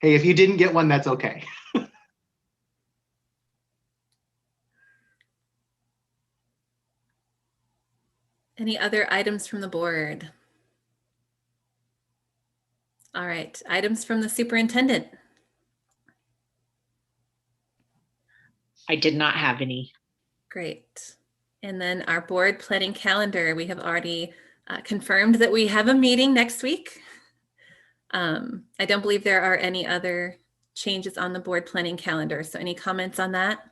Hey, if you didn't get one, that's okay. Any other items from the board? All right, items from the superintendent. I did not have any. Great. And then our board planning calendar, we have already confirmed that we have a meeting next week. I don't believe there are any other changes on the board planning calendar. So any comments on that?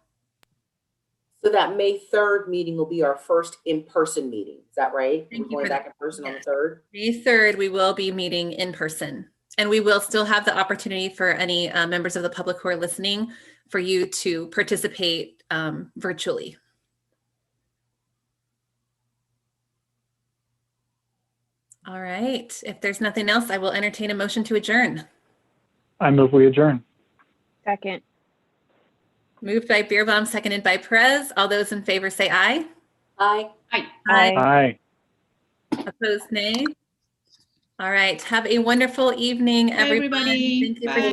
So that May 3rd meeting will be our first in-person meeting. Is that right? Thank We're you going for back that. in person on Yes. the 3rd? May 3rd, we will be meeting in person. And we will still have the opportunity for any members of the public who are listening for you to participate virtually. All right. If there's nothing else, I will entertain a motion to adjourn. I move we adjourn. Second. Moved by Beerbaum, seconded by Perez. All those in favor say aye. Aye. Aye. Aye. Opposed, nay. All right. Have a wonderful evening, Bye, everyone. everybody. Thank you for Bye.